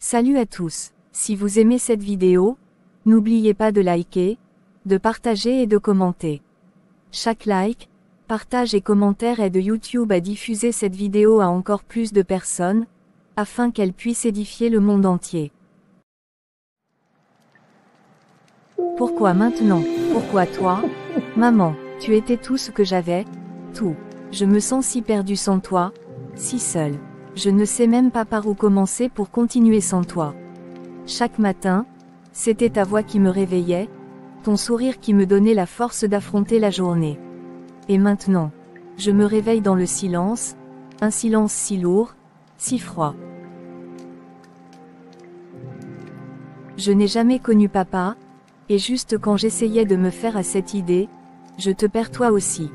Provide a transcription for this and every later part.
Salut à tous, si vous aimez cette vidéo, n'oubliez pas de liker, de partager et de commenter. Chaque like, partage et commentaire aide YouTube à diffuser cette vidéo à encore plus de personnes, afin qu'elle puisse édifier le monde entier. Pourquoi maintenant? Pourquoi toi? Maman, tu étais tout ce que j'avais, tout. Je me sens si perdue sans toi, si seule. Je ne sais même pas par où commencer pour continuer sans toi. Chaque matin, c'était ta voix qui me réveillait, ton sourire qui me donnait la force d'affronter la journée. Et maintenant, je me réveille dans le silence, un silence si lourd, si froid. Je n'ai jamais connu papa, et juste quand j'essayais de me faire à cette idée, je te perds toi aussi.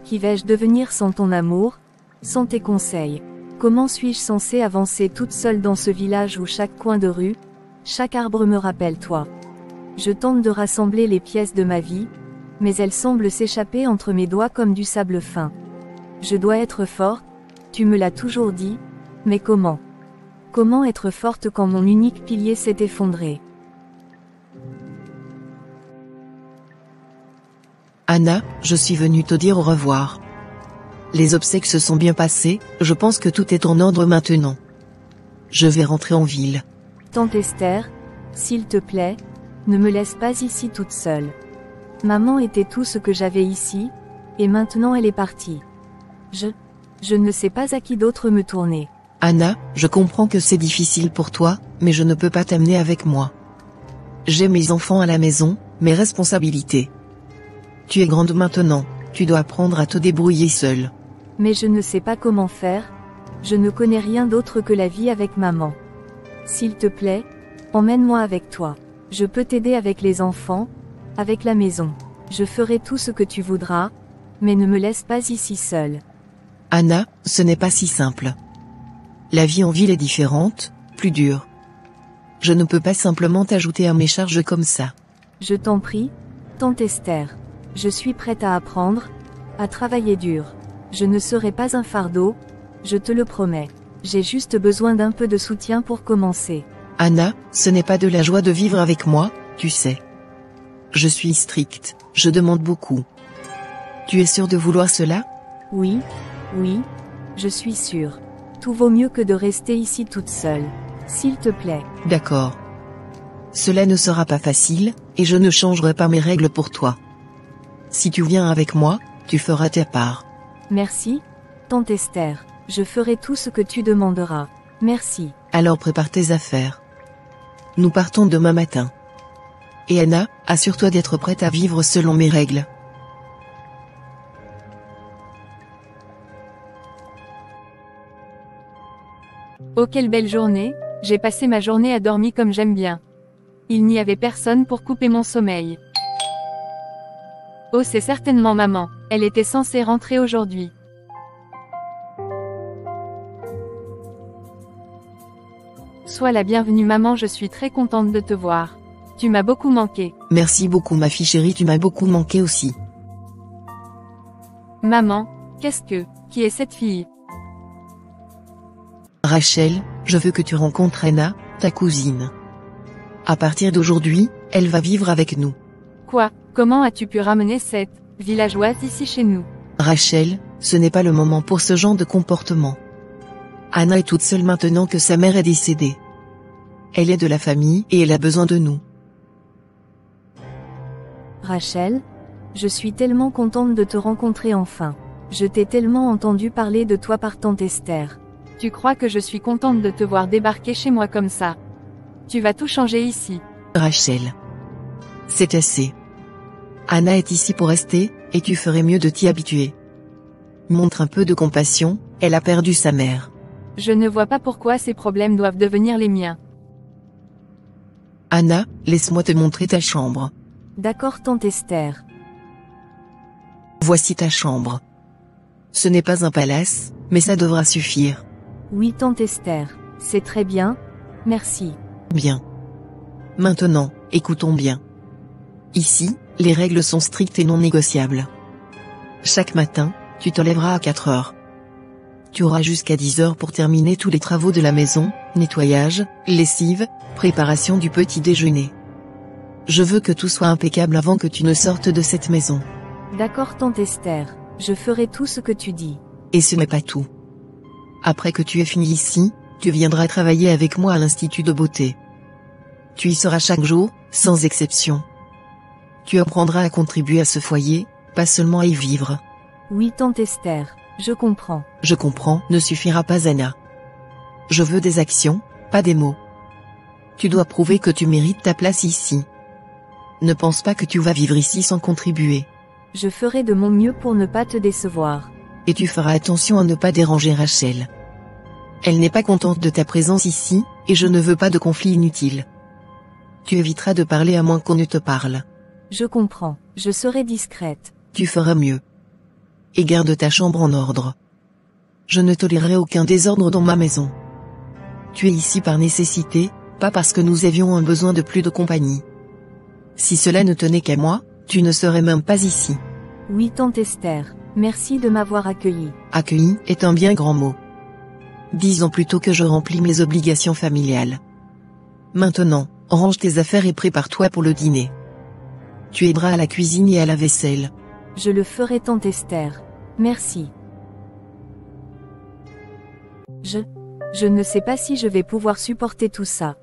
Qui vais-je devenir sans ton amour, sans tes conseils? Comment suis-je censée avancer toute seule dans ce village où chaque coin de rue, chaque arbre me rappelle toi? Je tente de rassembler les pièces de ma vie, mais elles semblent s'échapper entre mes doigts comme du sable fin. Je dois être forte, tu me l'as toujours dit, mais comment? Comment être forte quand mon unique pilier s'est effondré? Anna, je suis venue te dire au revoir. Les obsèques se sont bien passées, je pense que tout est en ordre maintenant. Je vais rentrer en ville. Tante Esther, s'il te plaît, ne me laisse pas ici toute seule. Maman était tout ce que j'avais ici, et maintenant elle est partie. Je ne sais pas à qui d'autre me tourner. Anna, je comprends que c'est difficile pour toi, mais je ne peux pas t'amener avec moi. J'ai mes enfants à la maison, mes responsabilités. Tu es grande maintenant, tu dois apprendre à te débrouiller seule. Mais je ne sais pas comment faire, je ne connais rien d'autre que la vie avec maman. S'il te plaît, emmène-moi avec toi. Je peux t'aider avec les enfants, avec la maison. Je ferai tout ce que tu voudras, mais ne me laisse pas ici seule. Anna, ce n'est pas si simple. La vie en ville est différente, plus dure. Je ne peux pas simplement t'ajouter à mes charges comme ça. Je t'en prie, tante Esther. Je suis prête à apprendre, à travailler dur. Je ne serai pas un fardeau, je te le promets. J'ai juste besoin d'un peu de soutien pour commencer. Anna, ce n'est pas de la joie de vivre avec moi, tu sais. Je suis stricte, je demande beaucoup. Tu es sûre de vouloir cela? Oui, je suis sûre. Tout vaut mieux que de rester ici toute seule. S'il te plaît. D'accord. Cela ne sera pas facile, et je ne changerai pas mes règles pour toi. Si tu viens avec moi, tu feras ta part. Merci, tante Esther. Je ferai tout ce que tu demanderas. Merci. Alors prépare tes affaires. Nous partons demain matin. Et Anna, assure-toi d'être prête à vivre selon mes règles. Oh quelle belle journée, j'ai passé ma journée à dormir comme j'aime bien. Il n'y avait personne pour couper mon sommeil. Oh c'est certainement maman, elle était censée rentrer aujourd'hui. Sois la bienvenue maman, je suis très contente de te voir. Tu m'as beaucoup manqué. Merci beaucoup ma fille chérie, tu m'as beaucoup manqué aussi. Maman, qui est cette fille? Rachel, je veux que tu rencontres Anna, ta cousine. À partir d'aujourd'hui, elle va vivre avec nous. Quoi? Comment as-tu pu ramener cette villageoise ici chez nous? Rachel, ce n'est pas le moment pour ce genre de comportement. Anna est toute seule maintenant que sa mère est décédée. Elle est de la famille et elle a besoin de nous. Rachel, je suis tellement contente de te rencontrer enfin. Je t'ai tellement entendu parler de toi par tante Esther. Tu crois que je suis contente de te voir débarquer chez moi comme ça? Tu vas tout changer ici. Rachel. C'est assez. Anna est ici pour rester, et tu ferais mieux de t'y habituer. Montre un peu de compassion, elle a perdu sa mère. Je ne vois pas pourquoi ces problèmes doivent devenir les miens. Anna, laisse-moi te montrer ta chambre. D'accord tante Esther. Voici ta chambre. Ce n'est pas un palace, mais ça devra suffire. Oui tante Esther, c'est très bien, merci. Bien. Maintenant, écoutons bien. Ici, les règles sont strictes et non négociables. Chaque matin, tu te lèveras à 4 heures. Tu auras jusqu'à 10 heures pour terminer tous les travaux de la maison, nettoyage, lessive, préparation du petit déjeuner. Je veux que tout soit impeccable avant que tu ne sortes de cette maison. D'accord tante Esther, je ferai tout ce que tu dis. Et ce n'est pas tout. Après que tu aies fini ici, tu viendras travailler avec moi à l'Institut de beauté. Tu y seras chaque jour, sans exception. Tu apprendras à contribuer à ce foyer, pas seulement à y vivre. Oui tante Esther, je comprends. Je comprends, ne suffira pas Anna. Je veux des actions, pas des mots. Tu dois prouver que tu mérites ta place ici. Ne pense pas que tu vas vivre ici sans contribuer. Je ferai de mon mieux pour ne pas te décevoir. Et tu feras attention à ne pas déranger Rachel. Elle n'est pas contente de ta présence ici, et je ne veux pas de conflit inutile. Tu éviteras de parler à moins qu'on ne te parle. Je comprends, je serai discrète. Tu feras mieux. Et garde ta chambre en ordre. Je ne tolérerai aucun désordre dans ma maison. Tu es ici par nécessité, pas parce que nous avions un besoin de plus de compagnie. Si cela ne tenait qu'à moi, tu ne serais même pas ici. Oui tante Esther, merci de m'avoir accueilli. Accueilli est un bien grand mot. Disons plutôt que je remplis mes obligations familiales. Maintenant, range tes affaires et prépare-toi pour le dîner. Tu aideras à la cuisine et à la vaisselle. Je le ferai tante Esther. Merci. Je ne sais pas si je vais pouvoir supporter tout ça.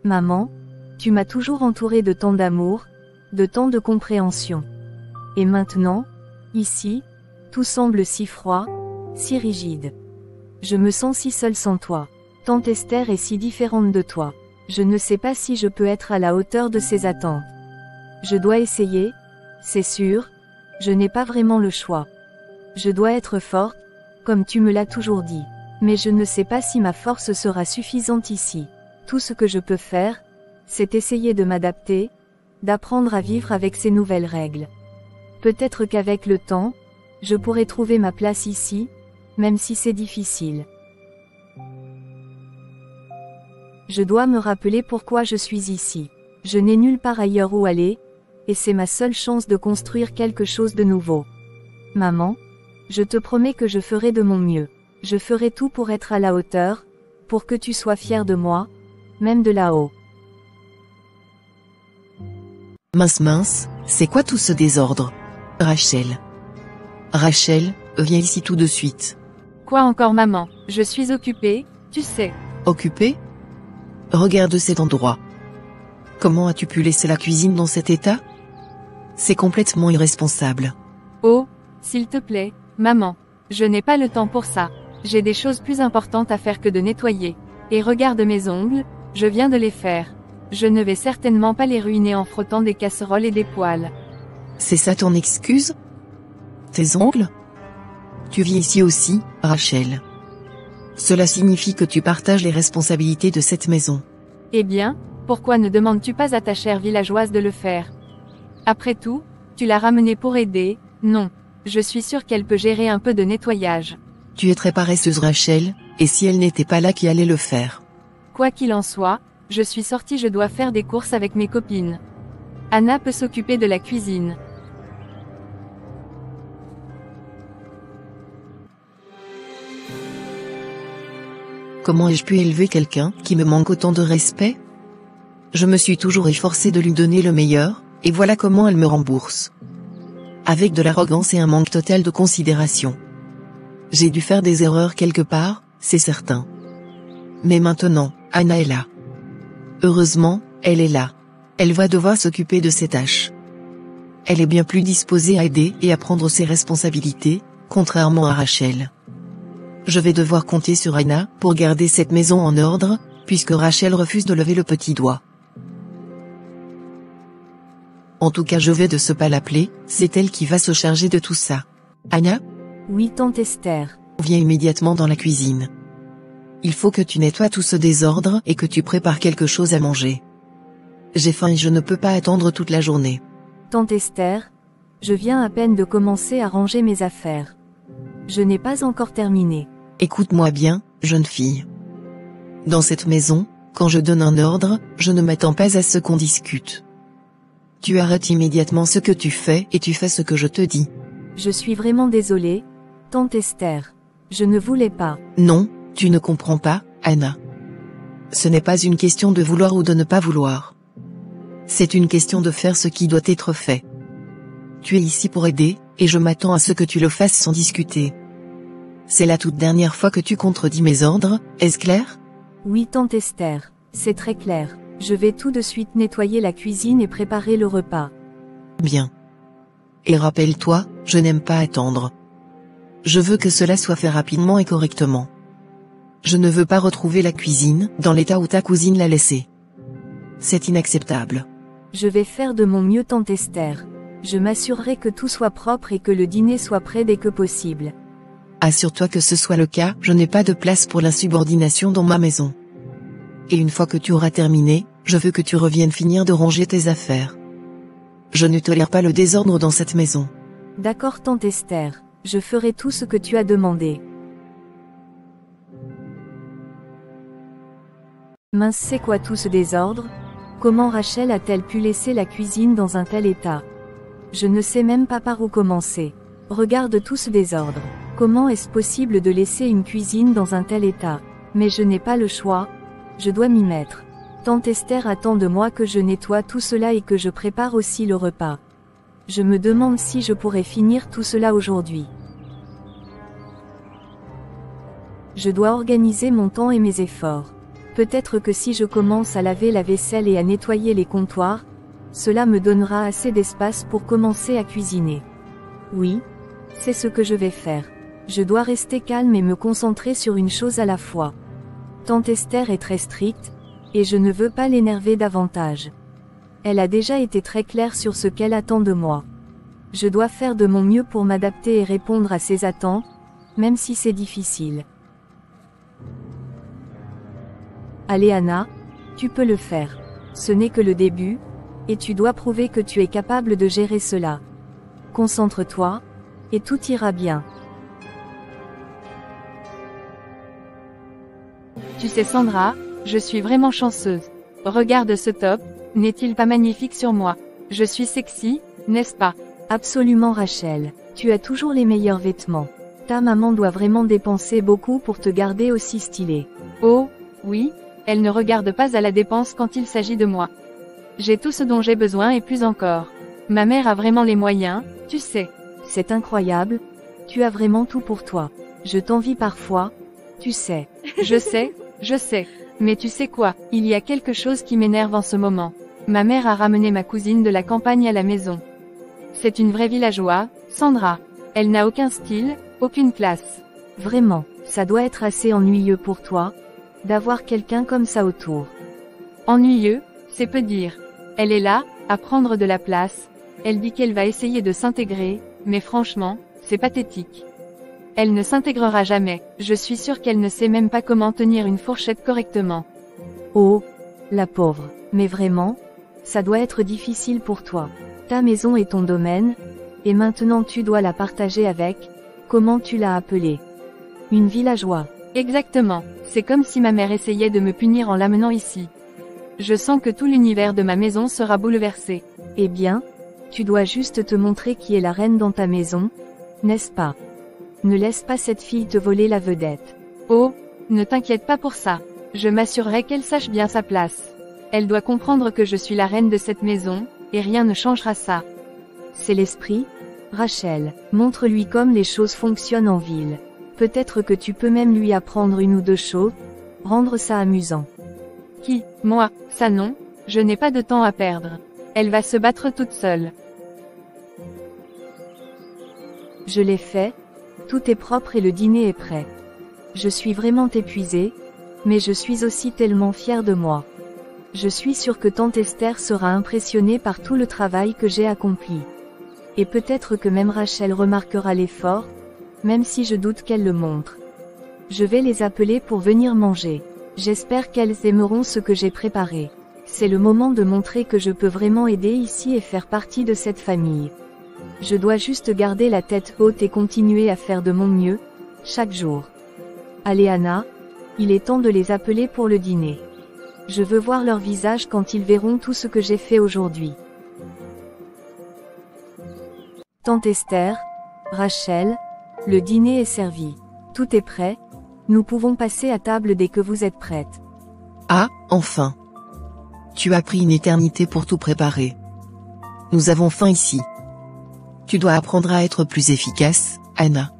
Maman, tu m'as toujours entourée de tant d'amour, de tant de compréhension. Et maintenant, ici, tout semble si froid, si rigide. Je me sens si seule sans toi. Tante Esther est si différente de toi. Je ne sais pas si je peux être à la hauteur de ses attentes. Je dois essayer, c'est sûr, je n'ai pas vraiment le choix. Je dois être forte, comme tu me l'as toujours dit. Mais je ne sais pas si ma force sera suffisante ici. Tout ce que je peux faire, c'est essayer de m'adapter, d'apprendre à vivre avec ces nouvelles règles. Peut-être qu'avec le temps, je pourrai trouver ma place ici, même si c'est difficile. Je dois me rappeler pourquoi je suis ici. Je n'ai nulle part ailleurs où aller, et c'est ma seule chance de construire quelque chose de nouveau. Maman, je te promets que je ferai de mon mieux. Je ferai tout pour être à la hauteur, pour que tu sois fière de moi, même de là-haut. Mince, c'est quoi tout ce désordre? Rachel, viens ici tout de suite. Quoi encore maman? Je suis occupée, tu sais. Occupée? Regarde cet endroit. Comment as-tu pu laisser la cuisine dans cet état? C'est complètement irresponsable. Oh, s'il te plaît, maman. Je n'ai pas le temps pour ça. J'ai des choses plus importantes à faire que de nettoyer. Et regarde mes ongles, je viens de les faire. Je ne vais certainement pas les ruiner en frottant des casseroles et des poêles. C'est ça ton excuse? Tes ongles? Tu vis ici aussi, Rachel. Cela signifie que tu partages les responsabilités de cette maison. Eh bien, pourquoi ne demandes-tu pas à ta chère villageoise de le faire? Après tout, tu l'as ramenée pour aider, non. Je suis sûre qu'elle peut gérer un peu de nettoyage. Tu es très paresseuse Rachel, et si elle n'était pas là qui allait le faire? Quoi qu'il en soit, je suis sortie, je dois faire des courses avec mes copines. Anna peut s'occuper de la cuisine. Comment ai-je pu élever quelqu'un qui me manque autant de respect? Je me suis toujours efforcée de lui donner le meilleur, et voilà comment elle me rembourse. Avec de l'arrogance et un manque total de considération. J'ai dû faire des erreurs quelque part, c'est certain. Mais maintenant, Anna est là. Heureusement, elle est là. Elle va devoir s'occuper de ses tâches. Elle est bien plus disposée à aider et à prendre ses responsabilités, contrairement à Rachel. Je vais devoir compter sur Anna pour garder cette maison en ordre, puisque Rachel refuse de lever le petit doigt. En tout cas, je vais de ce pas l'appeler, c'est elle qui va se charger de tout ça. Anna? Oui, tante Esther. Viens immédiatement dans la cuisine. Il faut que tu nettoies tout ce désordre et que tu prépares quelque chose à manger. J'ai faim et je ne peux pas attendre toute la journée. Tante Esther, je viens à peine de commencer à ranger mes affaires. Je n'ai pas encore terminé. Écoute-moi bien, jeune fille. Dans cette maison, quand je donne un ordre, je ne m'attends pas à ce qu'on discute. Tu arrêtes immédiatement ce que tu fais et tu fais ce que je te dis. Je suis vraiment désolée, tante Esther. Je ne voulais pas. Non, tu ne comprends pas, Anna. Ce n'est pas une question de vouloir ou de ne pas vouloir. C'est une question de faire ce qui doit être fait. Tu es ici pour aider, et je m'attends à ce que tu le fasses sans discuter. C'est la toute dernière fois que tu contredis mes ordres, est-ce clair? Oui, tante Esther, c'est très clair. Je vais tout de suite nettoyer la cuisine et préparer le repas. Bien. Et rappelle-toi, je n'aime pas attendre. Je veux que cela soit fait rapidement et correctement. Je ne veux pas retrouver la cuisine dans l'état où ta cousine l'a laissée. C'est inacceptable. Je vais faire de mon mieux, tante Esther. Je m'assurerai que tout soit propre et que le dîner soit prêt dès que possible. Assure-toi que ce soit le cas, je n'ai pas de place pour l'insubordination dans ma maison. Et une fois que tu auras terminé, je veux que tu reviennes finir de ranger tes affaires. Je ne tolère pas le désordre dans cette maison. D'accord, tante Esther, je ferai tout ce que tu as demandé. Mince, c'est quoi tout ce désordre? Comment Rachel a-t-elle pu laisser la cuisine dans un tel état? Je ne sais même pas par où commencer. Regarde tout ce désordre. Comment est-ce possible de laisser une cuisine dans un tel état? Mais je n'ai pas le choix. Je dois m'y mettre. Tante Esther attend de moi que je nettoie tout cela et que je prépare aussi le repas. Je me demande si je pourrais finir tout cela aujourd'hui. Je dois organiser mon temps et mes efforts. Peut-être que si je commence à laver la vaisselle et à nettoyer les comptoirs, cela me donnera assez d'espace pour commencer à cuisiner. Oui, c'est ce que je vais faire. Je dois rester calme et me concentrer sur une chose à la fois. Tante Esther est très stricte, et je ne veux pas l'énerver davantage. Elle a déjà été très claire sur ce qu'elle attend de moi. Je dois faire de mon mieux pour m'adapter et répondre à ses attentes, même si c'est difficile. Allez Anna, tu peux le faire. Ce n'est que le début, et tu dois prouver que tu es capable de gérer cela. Concentre-toi, et tout ira bien. Tu sais Sandra, je suis vraiment chanceuse. Regarde ce top, n'est-il pas magnifique sur moi? Je suis sexy, n'est-ce pas? Absolument Rachel, tu as toujours les meilleurs vêtements. Ta maman doit vraiment dépenser beaucoup pour te garder aussi stylée. Oh, oui, elle ne regarde pas à la dépense quand il s'agit de moi. J'ai tout ce dont j'ai besoin et plus encore. Ma mère a vraiment les moyens, tu sais. C'est incroyable, tu as vraiment tout pour toi. Je t'envie parfois, tu sais. Je sais. Mais tu sais quoi, il y a quelque chose qui m'énerve en ce moment. Ma mère a ramené ma cousine de la campagne à la maison. C'est une vraie villageoise, Sandra. Elle n'a aucun style, aucune classe. Vraiment, ça doit être assez ennuyeux pour toi, d'avoir quelqu'un comme ça autour. Ennuyeux, c'est peu dire. Elle est là, à prendre de la place. Elle dit qu'elle va essayer de s'intégrer, mais franchement, c'est pathétique. Elle ne s'intégrera jamais, je suis sûre qu'elle ne sait même pas comment tenir une fourchette correctement. Oh, la pauvre, mais vraiment, ça doit être difficile pour toi. Ta maison est ton domaine, et maintenant tu dois la partager avec, comment tu l'as appelée? Une villageoise. Exactement, c'est comme si ma mère essayait de me punir en l'amenant ici. Je sens que tout l'univers de ma maison sera bouleversé. Eh bien, tu dois juste te montrer qui est la reine dans ta maison, n'est-ce pas? Ne laisse pas cette fille te voler la vedette. Oh, ne t'inquiète pas pour ça. Je m'assurerai qu'elle sache bien sa place. Elle doit comprendre que je suis la reine de cette maison, et rien ne changera ça. C'est l'esprit, Rachel. Montre-lui comme les choses fonctionnent en ville. Peut-être que tu peux même lui apprendre une ou deux choses, rendre ça amusant. Qui, moi, ça non, je n'ai pas de temps à perdre. Elle va se battre toute seule. Je l'ai fait. Tout est propre et le dîner est prêt. Je suis vraiment épuisée, mais je suis aussi tellement fière de moi. Je suis sûre que tante Esther sera impressionnée par tout le travail que j'ai accompli. Et peut-être que même Rachel remarquera l'effort, même si je doute qu'elle le montre. Je vais les appeler pour venir manger. J'espère qu'elles aimeront ce que j'ai préparé. C'est le moment de montrer que je peux vraiment aider ici et faire partie de cette famille. Je dois juste garder la tête haute et continuer à faire de mon mieux, chaque jour. Allez Anna, il est temps de les appeler pour le dîner. Je veux voir leur visage quand ils verront tout ce que j'ai fait aujourd'hui. Tante Esther, Rachel, le dîner est servi. Tout est prêt. Nous pouvons passer à table dès que vous êtes prête. Ah, enfin. Tu as pris une éternité pour tout préparer. Nous avons faim ici. Tu dois apprendre à être plus efficace, Anna.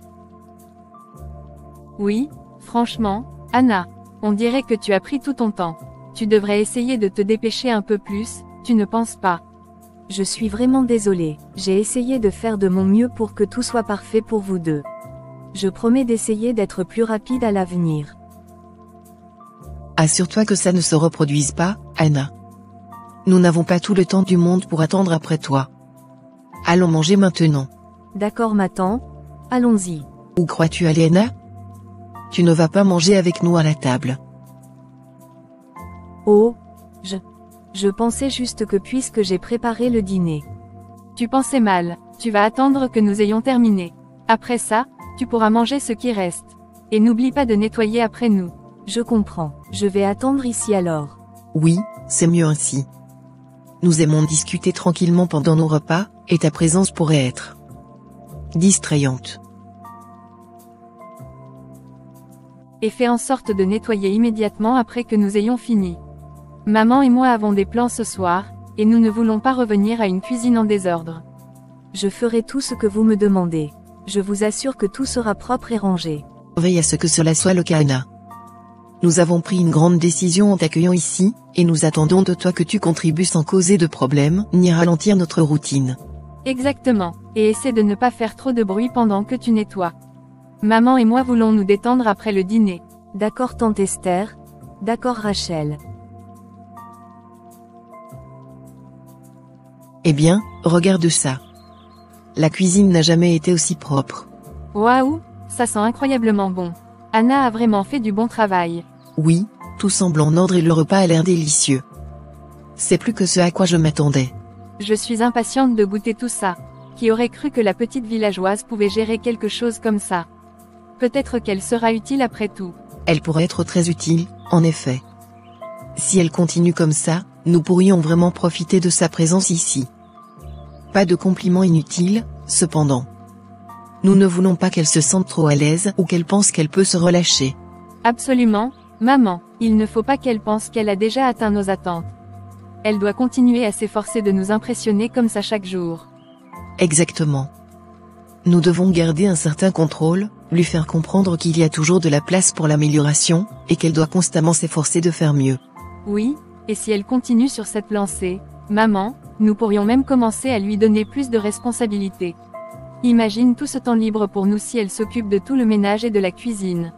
Oui, franchement, Anna, on dirait que tu as pris tout ton temps. Tu devrais essayer de te dépêcher un peu plus, tu ne penses pas? Je suis vraiment désolée, j'ai essayé de faire de mon mieux pour que tout soit parfait pour vous deux. Je promets d'essayer d'être plus rapide à l'avenir. Assure-toi que ça ne se reproduise pas, Anna. Nous n'avons pas tout le temps du monde pour attendre après toi. Allons manger maintenant. D'accord Matan, allons-y. Où crois-tu aller, Anna? Tu ne vas pas manger avec nous à la table. Oh, je pensais juste que puisque j'ai préparé le dîner. Tu pensais mal, tu vas attendre que nous ayons terminé. Après ça, tu pourras manger ce qui reste. Et n'oublie pas de nettoyer après nous. Je comprends, je vais attendre ici alors. Oui, c'est mieux ainsi. Nous aimons discuter tranquillement pendant nos repas, et ta présence pourrait être distrayante. Et fais en sorte de nettoyer immédiatement après que nous ayons fini. Maman et moi avons des plans ce soir, et nous ne voulons pas revenir à une cuisine en désordre. Je ferai tout ce que vous me demandez. Je vous assure que tout sera propre et rangé. Veille à ce que cela soit le cas, Anna. Nous avons pris une grande décision en t'accueillant ici, et nous attendons de toi que tu contribues sans causer de problème, ni ralentir notre routine. Exactement, et essaie de ne pas faire trop de bruit pendant que tu nettoies. Maman et moi voulons nous détendre après le dîner. D'accord tante Esther. D'accord Rachel. Eh bien, regarde ça. La cuisine n'a jamais été aussi propre. Waouh, ça sent incroyablement bon. Anna a vraiment fait du bon travail. Oui, tout semble en ordre et le repas a l'air délicieux. C'est plus que ce à quoi je m'attendais. Je suis impatiente de goûter tout ça. Qui aurait cru que la petite villageoise pouvait gérer quelque chose comme ça? Peut-être qu'elle sera utile après tout. Elle pourrait être très utile, en effet. Si elle continue comme ça, nous pourrions vraiment profiter de sa présence ici. Pas de compliments inutiles, cependant. Nous ne voulons pas qu'elle se sente trop à l'aise ou qu'elle pense qu'elle peut se relâcher. Absolument, maman, il ne faut pas qu'elle pense qu'elle a déjà atteint nos attentes. Elle doit continuer à s'efforcer de nous impressionner comme ça chaque jour. Exactement. Nous devons garder un certain contrôle, lui faire comprendre qu'il y a toujours de la place pour l'amélioration, et qu'elle doit constamment s'efforcer de faire mieux. Oui, et si elle continue sur cette lancée, maman, nous pourrions même commencer à lui donner plus de responsabilités. Imagine tout ce temps libre pour nous si elle s'occupe de tout le ménage et de la cuisine.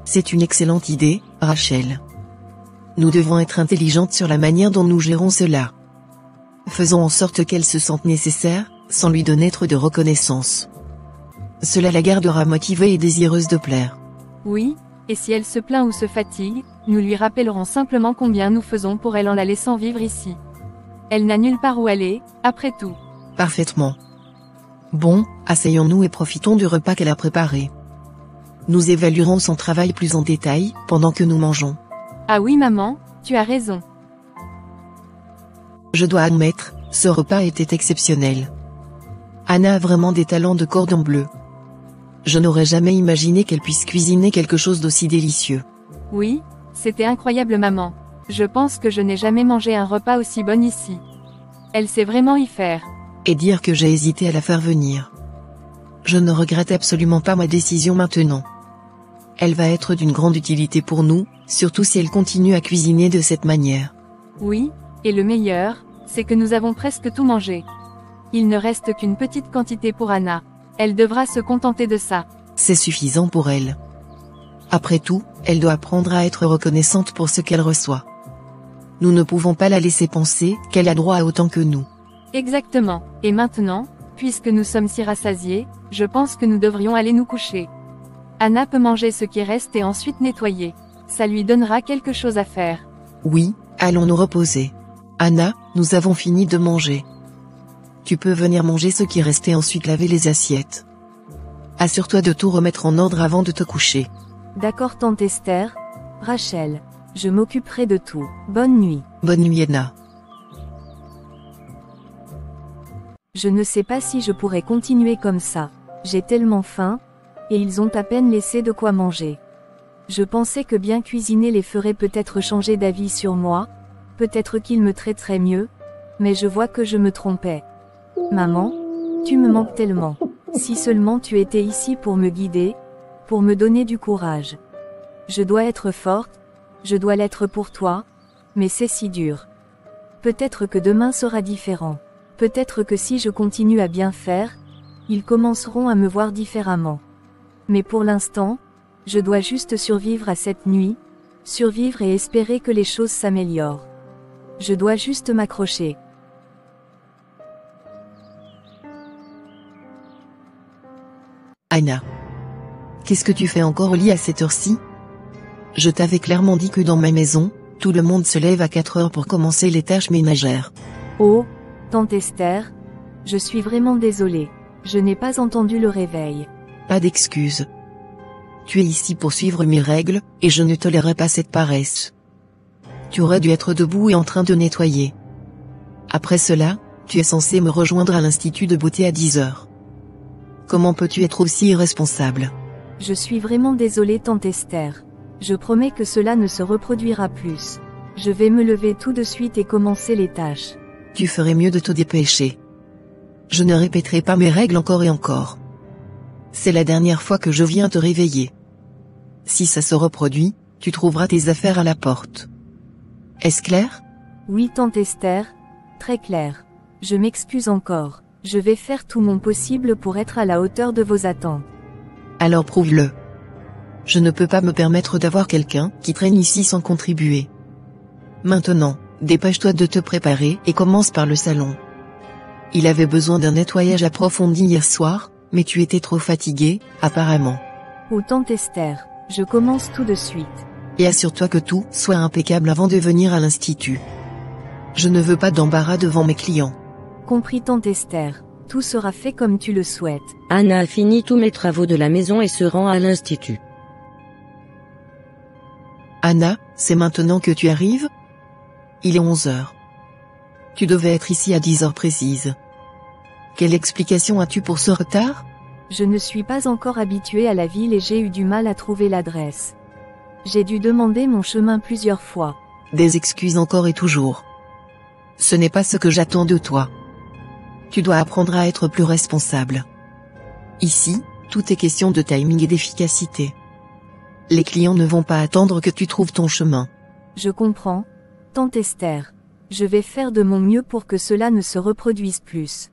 C'est une excellente idée, Rachel. Nous devons être intelligentes sur la manière dont nous gérons cela. Faisons en sorte qu'elle se sente nécessaire, sans lui donner trop de reconnaissance. Cela la gardera motivée et désireuse de plaire. Oui, et si elle se plaint ou se fatigue, nous lui rappellerons simplement combien nous faisons pour elle en la laissant vivre ici. Elle n'a nulle part où aller, après tout. Parfaitement. Bon, asseyons-nous et profitons du repas qu'elle a préparé. Nous évaluerons son travail plus en détail, pendant que nous mangeons. Ah oui maman, tu as raison. Je dois admettre, ce repas était exceptionnel. Anna a vraiment des talents de cordon bleu. Je n'aurais jamais imaginé qu'elle puisse cuisiner quelque chose d'aussi délicieux. Oui, c'était incroyable maman. Je pense que je n'ai jamais mangé un repas aussi bon ici. Elle sait vraiment y faire. Et dire que j'ai hésité à la faire venir. Je ne regrette absolument pas ma décision maintenant. Elle va être d'une grande utilité pour nous, surtout si elle continue à cuisiner de cette manière. Oui, et le meilleur, c'est que nous avons presque tout mangé. Il ne reste qu'une petite quantité pour Anna. Elle devra se contenter de ça. C'est suffisant pour elle. Après tout, elle doit apprendre à être reconnaissante pour ce qu'elle reçoit. Nous ne pouvons pas la laisser penser qu'elle a droit à autant que nous. Exactement. Et maintenant, puisque nous sommes si rassasiés, je pense que nous devrions aller nous coucher. Anna peut manger ce qui reste et ensuite nettoyer. Ça lui donnera quelque chose à faire. Oui, allons nous reposer. Anna, nous avons fini de manger. Tu peux venir manger ce qui reste et ensuite laver les assiettes. Assure-toi de tout remettre en ordre avant de te coucher. D'accord tante Esther. Rachel. Je m'occuperai de tout. Bonne nuit. Bonne nuit Anna. Je ne sais pas si je pourrais continuer comme ça. J'ai tellement faim. et ils ont à peine laissé de quoi manger. Je pensais que bien cuisiner les ferait peut-être changer d'avis sur moi, peut-être qu'ils me traiteraient mieux, mais je vois que je me trompais. Maman, tu me manques tellement. Si seulement tu étais ici pour me guider, pour me donner du courage. Je dois être forte, je dois l'être pour toi, mais c'est si dur. Peut-être que demain sera différent. Peut-être que si je continue à bien faire, ils commenceront à me voir différemment. Mais pour l'instant, je dois juste survivre à cette nuit, survivre et espérer que les choses s'améliorent. Je dois juste m'accrocher. Anna. Qu'est-ce que tu fais encore au lit à cette heure-ci? Je t'avais clairement dit que dans ma maison, tout le monde se lève à 4 heures pour commencer les tâches ménagères. Oh, tante Esther, je suis vraiment désolée. Je n'ai pas entendu le réveil. Pas d'excuses. Tu es ici pour suivre mes règles, et je ne tolérerai pas cette paresse. Tu aurais dû être debout et en train de nettoyer. Après cela, tu es censé me rejoindre à l'Institut de beauté à 10 heures. Comment peux-tu être aussi irresponsable? Je suis vraiment désolée tante Esther. Je promets que cela ne se reproduira plus. Je vais me lever tout de suite et commencer les tâches. Tu ferais mieux de te dépêcher. Je ne répéterai pas mes règles encore et encore. C'est la dernière fois que je viens te réveiller. Si ça se reproduit, tu trouveras tes affaires à la porte. Est-ce clair? Oui tante Esther, très clair. Je m'excuse encore. Je vais faire tout mon possible pour être à la hauteur de vos attentes. Alors prouve-le. Je ne peux pas me permettre d'avoir quelqu'un qui traîne ici sans contribuer. Maintenant, dépêche-toi de te préparer et commence par le salon. Il avait besoin d'un nettoyage approfondi hier soir, mais tu étais trop fatigué, apparemment. Oh tante Esther, je commence tout de suite. Et assure-toi que tout soit impeccable avant de venir à l'Institut. Je ne veux pas d'embarras devant mes clients. Compris tante Esther, tout sera fait comme tu le souhaites. Anna a fini tous mes travaux de la maison et se rend à l'Institut. Anna, c'est maintenant que tu arrives? Il est 11 heures. Tu devais être ici à 10 heures précises. Quelle explication as-tu pour ce retard? Je ne suis pas encore habituée à la ville et j'ai eu du mal à trouver l'adresse. J'ai dû demander mon chemin plusieurs fois. Des excuses encore et toujours. Ce n'est pas ce que j'attends de toi. Tu dois apprendre à être plus responsable. Ici, tout est question de timing et d'efficacité. Les clients ne vont pas attendre que tu trouves ton chemin. Je comprends, tante Esther. Je vais faire de mon mieux pour que cela ne se reproduise plus.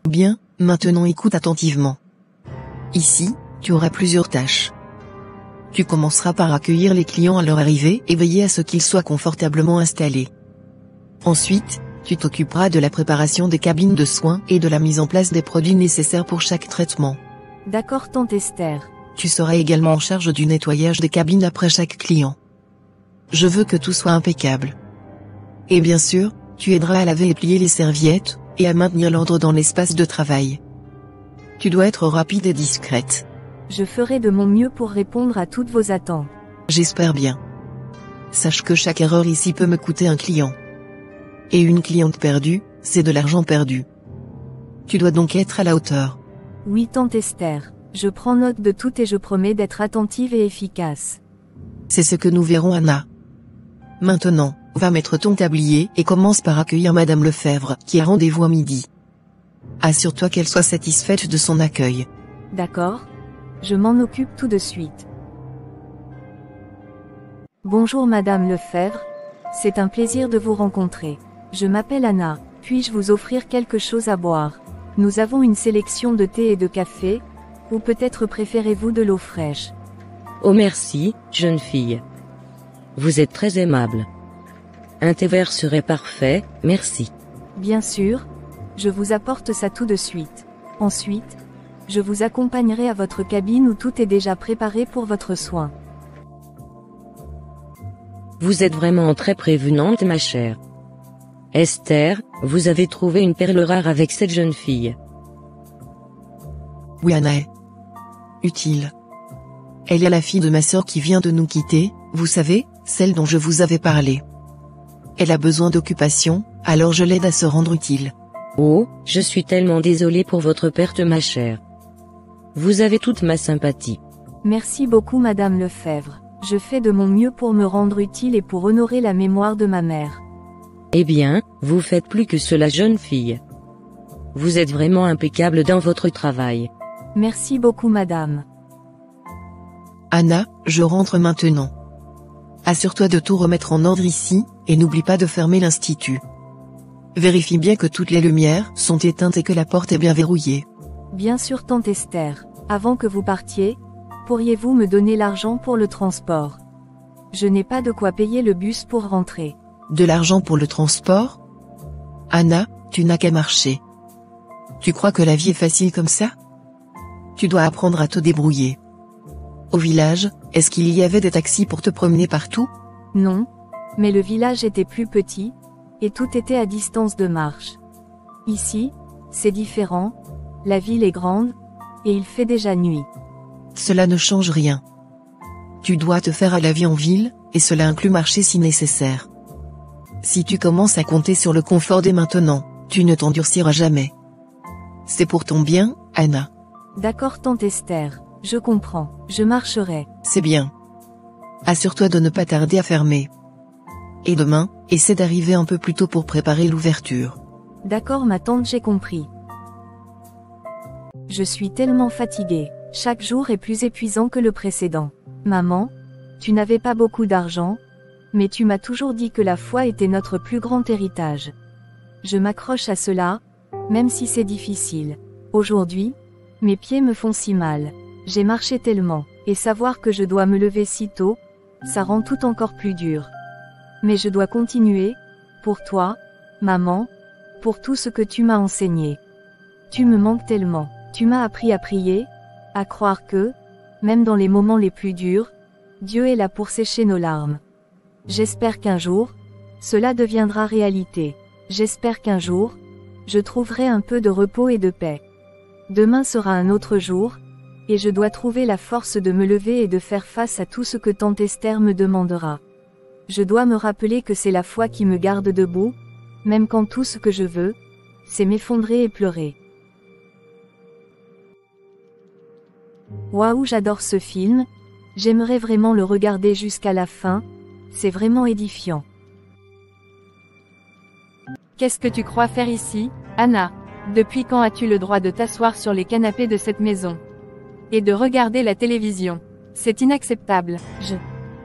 Bien, maintenant écoute attentivement. Ici, tu auras plusieurs tâches. Tu commenceras par accueillir les clients à leur arrivée et veiller à ce qu'ils soient confortablement installés. Ensuite, tu t'occuperas de la préparation des cabines de soins et de la mise en place des produits nécessaires pour chaque traitement. D'accord tante Esther. Tu seras également en charge du nettoyage des cabines après chaque client. Je veux que tout soit impeccable. Et bien sûr, tu aideras à laver et plier les serviettes, et à maintenir l'ordre dans l'espace de travail. Tu dois être rapide et discrète. Je ferai de mon mieux pour répondre à toutes vos attentes. J'espère bien. Sache que chaque erreur ici peut me coûter un client. Et une cliente perdue, c'est de l'argent perdu. Tu dois donc être à la hauteur. Oui tante Esther, je prends note de tout et je promets d'être attentive et efficace. C'est ce que nous verrons Anna. Maintenant, va mettre ton tablier et commence par accueillir Madame Lefebvre qui a rendez-vous à midi. Assure-toi qu'elle soit satisfaite de son accueil. D'accord. Je m'en occupe tout de suite. Bonjour Madame Lefebvre. C'est un plaisir de vous rencontrer. Je m'appelle Anna. Puis-je vous offrir quelque chose à boire? Nous avons une sélection de thé et de café, ou peut-être préférez-vous de l'eau fraîche? Oh merci, jeune fille. Vous êtes très aimable. Un thé vert serait parfait, merci. Bien sûr. Je vous apporte ça tout de suite. Ensuite, je vous accompagnerai à votre cabine où tout est déjà préparé pour votre soin. Vous êtes vraiment très prévenante ma chère. Esther, vous avez trouvé une perle rare avec cette jeune fille. Oui Anna est utile. Elle est la fille de ma sœur qui vient de nous quitter, vous savez, celle dont je vous avais parlé. Elle a besoin d'occupation, alors je l'aide à se rendre utile. Oh, je suis tellement désolée pour votre perte ma chère. Vous avez toute ma sympathie. Merci beaucoup Madame Lefebvre. Je fais de mon mieux pour me rendre utile et pour honorer la mémoire de ma mère. Eh bien, vous faites plus que cela, jeune fille. Vous êtes vraiment impeccable dans votre travail. Merci beaucoup Madame. Anna, je rentre maintenant. Assure-toi de tout remettre en ordre ici, et n'oublie pas de fermer l'institut. Vérifie bien que toutes les lumières sont éteintes et que la porte est bien verrouillée. Bien sûr tante Esther. Avant que vous partiez, pourriez-vous me donner l'argent pour le transport? Je n'ai pas de quoi payer le bus pour rentrer. De l'argent pour le transport? Anna, tu n'as qu'à marcher. Tu crois que la vie est facile comme ça? Tu dois apprendre à te débrouiller. Au village, est-ce qu'il y avait des taxis pour te promener partout? Non. Mais le village était plus petit, et tout était à distance de marche. Ici, c'est différent, la ville est grande, et il fait déjà nuit. Cela ne change rien. Tu dois te faire à la vie en ville, et cela inclut marcher si nécessaire. Si tu commences à compter sur le confort dès maintenant, tu ne t'endurciras jamais. C'est pour ton bien, Anna. D'accord tante Esther, je comprends, je marcherai. C'est bien. Assure-toi de ne pas tarder à fermer. Et demain, essaie d'arriver un peu plus tôt pour préparer l'ouverture. D'accord ma tante, j'ai compris. Je suis tellement fatiguée. Chaque jour est plus épuisant que le précédent. Maman, tu n'avais pas beaucoup d'argent, mais tu m'as toujours dit que la foi était notre plus grand héritage. Je m'accroche à cela, même si c'est difficile. Aujourd'hui, mes pieds me font si mal. J'ai marché tellement, et savoir que je dois me lever si tôt, ça rend tout encore plus dur. Mais je dois continuer, pour toi, maman, pour tout ce que tu m'as enseigné. Tu me manques tellement. Tu m'as appris à prier, à croire que, même dans les moments les plus durs, Dieu est là pour sécher nos larmes. J'espère qu'un jour, cela deviendra réalité. J'espère qu'un jour, je trouverai un peu de repos et de paix. Demain sera un autre jour, et je dois trouver la force de me lever et de faire face à tout ce que tante Esther me demandera. Je dois me rappeler que c'est la foi qui me garde debout, même quand tout ce que je veux, c'est m'effondrer et pleurer. Waouh, j'adore ce film, j'aimerais vraiment le regarder jusqu'à la fin, c'est vraiment édifiant. Qu'est-ce que tu crois faire ici, Anna? Depuis quand as-tu le droit de t'asseoir sur les canapés de cette maison? Et de regarder la télévision? C'est inacceptable.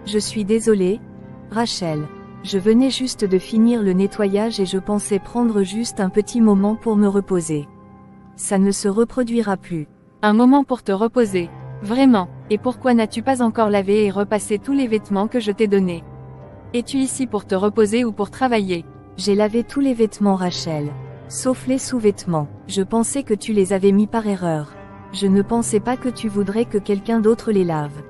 Je suis désolée, Rachel. Je venais juste de finir le nettoyage et je pensais prendre juste un petit moment pour me reposer. Ça ne se reproduira plus. Un moment pour te reposer. Vraiment. Et pourquoi n'as-tu pas encore lavé et repassé tous les vêtements que je t'ai donnés? Es-tu ici pour te reposer ou pour travailler? J'ai lavé tous les vêtements, Rachel. Sauf les sous-vêtements. Je pensais que tu les avais mis par erreur. Je ne pensais pas que tu voudrais que quelqu'un d'autre les lave.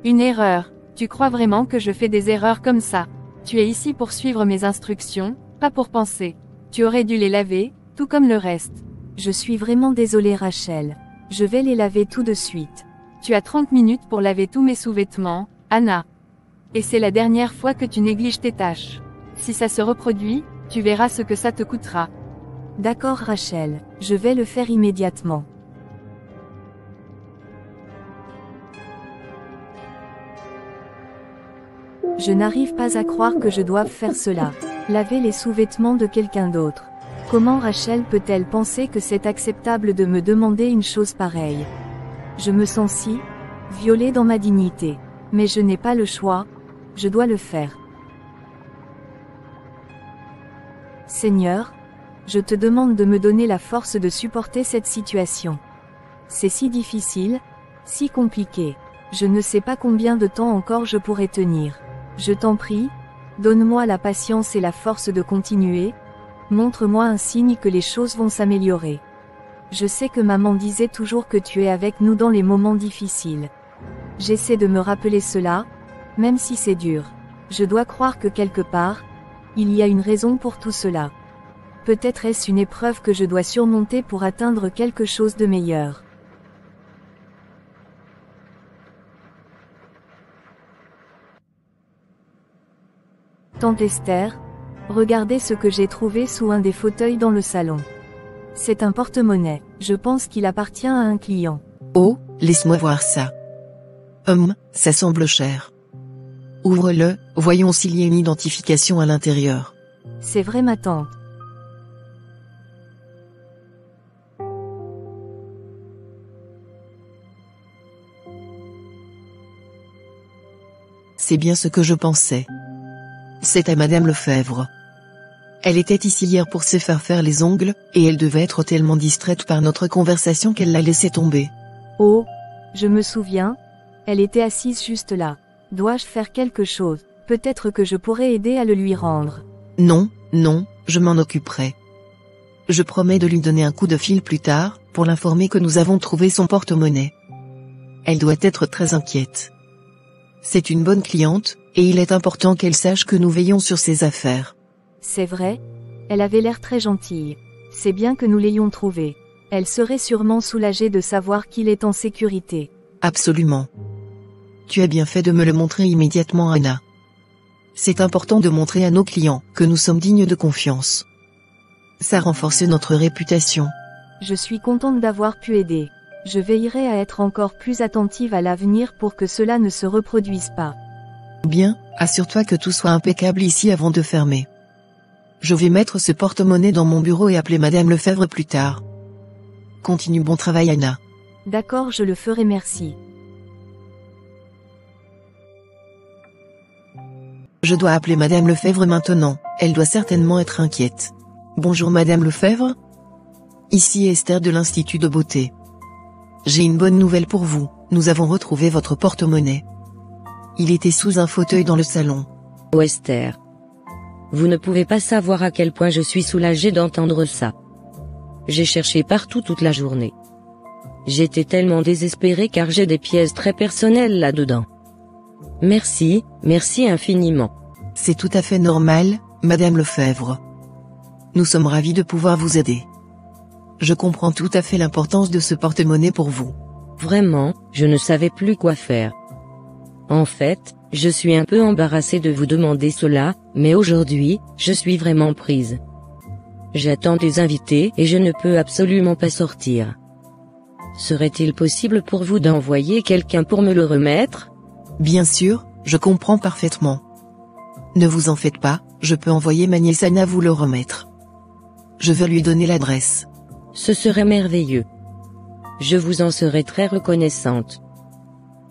Une erreur. Tu crois vraiment que je fais des erreurs comme ça? Tu es ici pour suivre mes instructions, pas pour penser. Tu aurais dû les laver, tout comme le reste. Je suis vraiment désolée, Rachel. Je vais les laver tout de suite. Tu as 30 minutes pour laver tous mes sous-vêtements, Anna. Et c'est la dernière fois que tu négliges tes tâches. Si ça se reproduit, tu verras ce que ça te coûtera. D'accord, Rachel, je vais le faire immédiatement. Je n'arrive pas à croire que je doive faire cela. Laver les sous-vêtements de quelqu'un d'autre. Comment Rachel peut-elle penser que c'est acceptable de me demander une chose pareille? Je me sens si violée dans ma dignité. Mais je n'ai pas le choix, je dois le faire. Seigneur, je te demande de me donner la force de supporter cette situation. C'est si difficile, si compliqué. Je ne sais pas combien de temps encore je pourrai tenir. Je t'en prie, donne-moi la patience et la force de continuer. Montre-moi un signe que les choses vont s'améliorer. Je sais que maman disait toujours que tu es avec nous dans les moments difficiles. J'essaie de me rappeler cela, même si c'est dur. Je dois croire que quelque part, il y a une raison pour tout cela. Peut-être est-ce une épreuve que je dois surmonter pour atteindre quelque chose de meilleur. Tante Esther, regardez ce que j'ai trouvé sous un des fauteuils dans le salon. C'est un porte-monnaie. Je pense qu'il appartient à un client. Oh, laisse-moi voir ça. Ça semble cher. Ouvre-le, voyons s'il y a une identification à l'intérieur. C'est vrai ma tante. C'est bien ce que je pensais. C'est à Madame Lefebvre. Elle était ici hier pour se faire les ongles, et elle devait être tellement distraite par notre conversation qu'elle l'a laissé tomber. Oh, je me souviens. Elle était assise juste là. Dois-je faire quelque chose? Peut-être que je pourrais aider à le lui rendre. Non, je m'en occuperai. Je promets de lui donner un coup de fil plus tard, pour l'informer que nous avons trouvé son porte-monnaie. Elle doit être très inquiète. C'est une bonne cliente, et il est important qu'elle sache que nous veillons sur ses affaires. C'est vrai? Elle avait l'air très gentille. C'est bien que nous l'ayons trouvée. Elle serait sûrement soulagée de savoir qu'il est en sécurité. Absolument. Tu as bien fait de me le montrer immédiatement, Anna. C'est important de montrer à nos clients que nous sommes dignes de confiance. Ça renforce notre réputation. Je suis contente d'avoir pu aider. Je veillerai à être encore plus attentive à l'avenir pour que cela ne se reproduise pas. Bien, assure-toi que tout soit impeccable ici avant de fermer. Je vais mettre ce porte-monnaie dans mon bureau et appeler Madame Lefebvre plus tard. Continue bon travail, Anna. D'accord, je le ferai, merci. Je dois appeler Madame Lefebvre maintenant, elle doit certainement être inquiète. Bonjour Madame Lefebvre. Ici Esther de l'Institut de beauté. J'ai une bonne nouvelle pour vous, nous avons retrouvé votre porte-monnaie. Il était sous un fauteuil dans le salon. Oh Esther. Vous ne pouvez pas savoir à quel point je suis soulagée d'entendre ça. J'ai cherché partout toute la journée. J'étais tellement désespérée car j'ai des pièces très personnelles là-dedans. Merci infiniment. C'est tout à fait normal, Madame Lefebvre. Nous sommes ravis de pouvoir vous aider. Je comprends tout à fait l'importance de ce porte-monnaie pour vous. Vraiment, je ne savais plus quoi faire. En fait, je suis un peu embarrassée de vous demander cela, mais aujourd'hui, je suis vraiment prise. J'attends des invités et je ne peux absolument pas sortir. Serait-il possible pour vous d'envoyer quelqu'un pour me le remettre? Bien sûr, je comprends parfaitement. Ne vous en faites pas, je peux envoyer ma nièce Anna vous le remettre. Je vais lui donner l'adresse. Ce serait merveilleux. Je vous en serai très reconnaissante.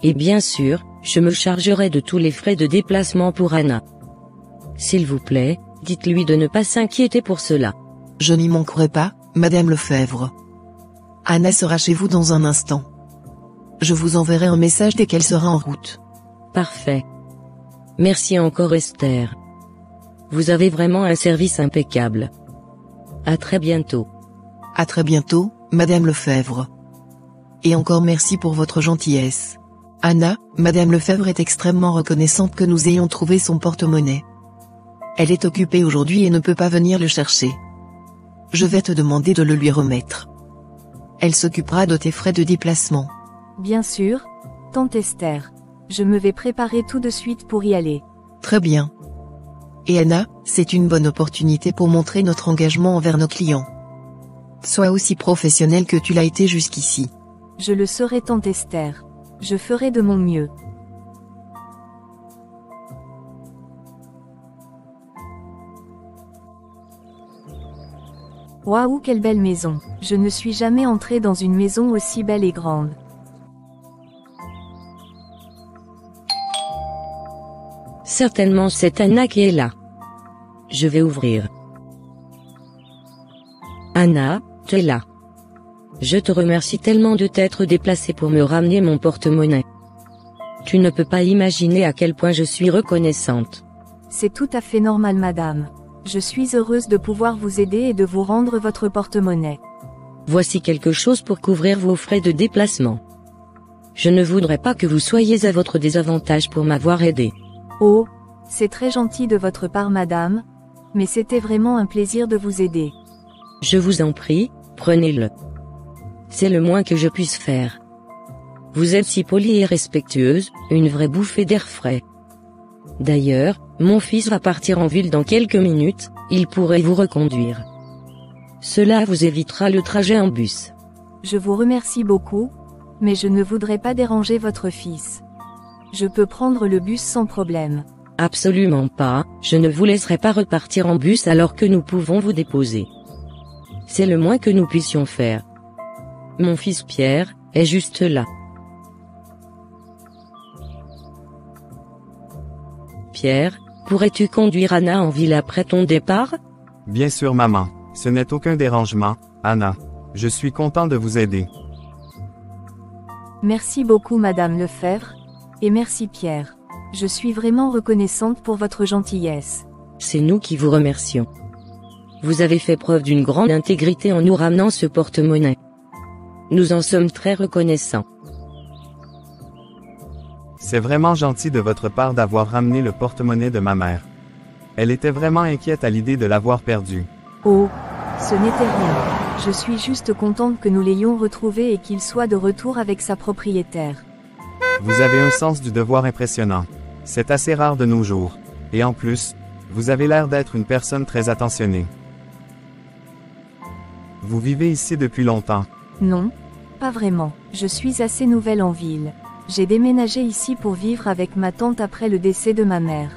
Et bien sûr, je me chargerai de tous les frais de déplacement pour Anna. S'il vous plaît, dites-lui de ne pas s'inquiéter pour cela. Je n'y manquerai pas, Madame Lefebvre. Anna sera chez vous dans un instant. Je vous enverrai un message dès qu'elle sera en route. Parfait. Merci encore Esther. Vous avez vraiment un service impeccable. À très bientôt. À très bientôt, Madame Lefebvre. Et encore merci pour votre gentillesse. Anna, Madame Lefebvre est extrêmement reconnaissante que nous ayons trouvé son porte-monnaie. Elle est occupée aujourd'hui et ne peut pas venir le chercher. Je vais te demander de le lui remettre. Elle s'occupera de tes frais de déplacement. Bien sûr, tante Esther. Je me vais préparer tout de suite pour y aller. Très bien. Et Anna, c'est une bonne opportunité pour montrer notre engagement envers nos clients. Sois aussi professionnelle que tu l'as été jusqu'ici. Je le serai, tante Esther. Je ferai de mon mieux. Waouh, quelle belle maison. Je ne suis jamais entrée dans une maison aussi belle et grande. Certainement c'est Anna qui est là. Je vais ouvrir. Anna, tu es là. Je te remercie tellement de t'être déplacée pour me ramener mon porte-monnaie. Tu ne peux pas imaginer à quel point je suis reconnaissante. C'est tout à fait normal, madame. Je suis heureuse de pouvoir vous aider et de vous rendre votre porte-monnaie. Voici quelque chose pour couvrir vos frais de déplacement. Je ne voudrais pas que vous soyez à votre désavantage pour m'avoir aidé. Oh, c'est très gentil de votre part, madame, mais c'était vraiment un plaisir de vous aider. Je vous en prie, prenez-le. C'est le moins que je puisse faire. Vous êtes si polie et respectueuse, une vraie bouffée d'air frais. D'ailleurs, mon fils va partir en ville dans quelques minutes, il pourrait vous reconduire. Cela vous évitera le trajet en bus. Je vous remercie beaucoup, mais je ne voudrais pas déranger votre fils. Je peux prendre le bus sans problème. Absolument pas, je ne vous laisserai pas repartir en bus alors que nous pouvons vous déposer. C'est le moins que nous puissions faire. Mon fils Pierre est juste là. Pierre, pourrais-tu conduire Anna en ville après ton départ? Bien sûr maman, ce n'est aucun dérangement, Anna. Je suis content de vous aider. Merci beaucoup Madame Lefebvre, et merci Pierre. Je suis vraiment reconnaissante pour votre gentillesse. C'est nous qui vous remercions. Vous avez fait preuve d'une grande intégrité en nous ramenant ce porte-monnaie. Nous en sommes très reconnaissants. C'est vraiment gentil de votre part d'avoir ramené le porte-monnaie de ma mère. Elle était vraiment inquiète à l'idée de l'avoir perdu. Oh, ce n'était rien. Je suis juste contente que nous l'ayons retrouvé et qu'il soit de retour avec sa propriétaire. Vous avez un sens du devoir impressionnant. C'est assez rare de nos jours. Et en plus, vous avez l'air d'être une personne très attentionnée. Vous vivez ici depuis longtemps? Non, pas vraiment. Je suis assez nouvelle en ville. J'ai déménagé ici pour vivre avec ma tante après le décès de ma mère.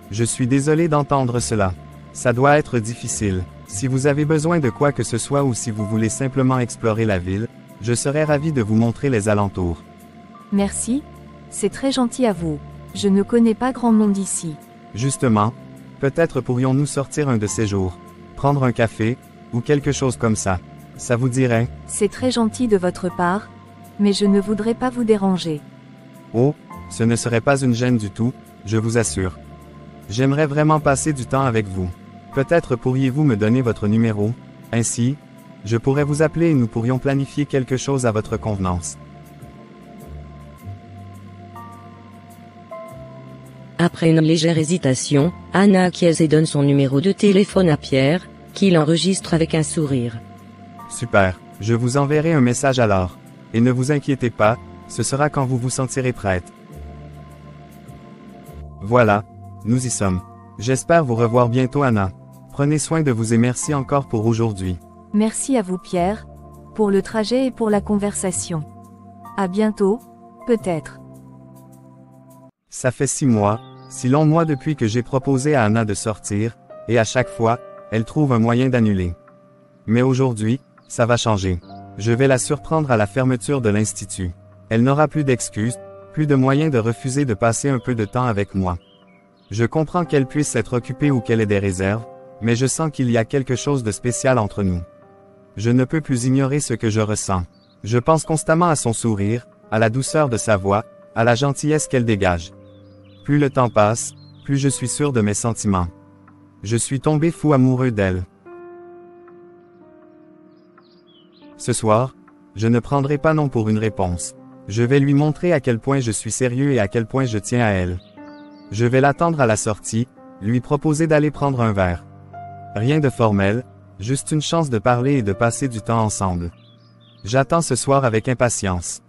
Je suis désolé d'entendre cela. Ça doit être difficile. Si vous avez besoin de quoi que ce soit ou si vous voulez simplement explorer la ville, je serais ravi de vous montrer les alentours. Merci, c'est très gentil à vous. Je ne connais pas grand monde ici. Justement, peut-être pourrions-nous sortir un de ces jours, prendre un café, ou quelque chose comme ça. Ça vous dirait? C'est très gentil de votre part, mais je ne voudrais pas vous déranger. Oh, ce ne serait pas une gêne du tout, je vous assure. J'aimerais vraiment passer du temps avec vous. Peut-être pourriez-vous me donner votre numéro? Ainsi, je pourrais vous appeler et nous pourrions planifier quelque chose à votre convenance. Après une légère hésitation, Anna acquiesce et donne son numéro de téléphone à Pierre, qui l'enregistre avec un sourire. Super, je vous enverrai un message alors. Et ne vous inquiétez pas, ce sera quand vous vous sentirez prête. Voilà, nous y sommes. J'espère vous revoir bientôt Anna. Prenez soin de vous et merci encore pour aujourd'hui. Merci à vous Pierre, pour le trajet et pour la conversation. À bientôt, peut-être. Ça fait 6 mois, si longs mois depuis que j'ai proposé à Anna de sortir, et à chaque fois, elle trouve un moyen d'annuler. Mais aujourd'hui, ça va changer. Je vais la surprendre à la fermeture de l'institut. Elle n'aura plus d'excuses, plus de moyens de refuser de passer un peu de temps avec moi. Je comprends qu'elle puisse être occupée ou qu'elle ait des réserves, mais je sens qu'il y a quelque chose de spécial entre nous. Je ne peux plus ignorer ce que je ressens. Je pense constamment à son sourire, à la douceur de sa voix, à la gentillesse qu'elle dégage. Plus le temps passe, plus je suis sûr de mes sentiments. Je suis tombé fou amoureux d'elle. Ce soir, je ne prendrai pas non pour une réponse. Je vais lui montrer à quel point je suis sérieux et à quel point je tiens à elle. Je vais l'attendre à la sortie, lui proposer d'aller prendre un verre. Rien de formel, juste une chance de parler et de passer du temps ensemble. J'attends ce soir avec impatience.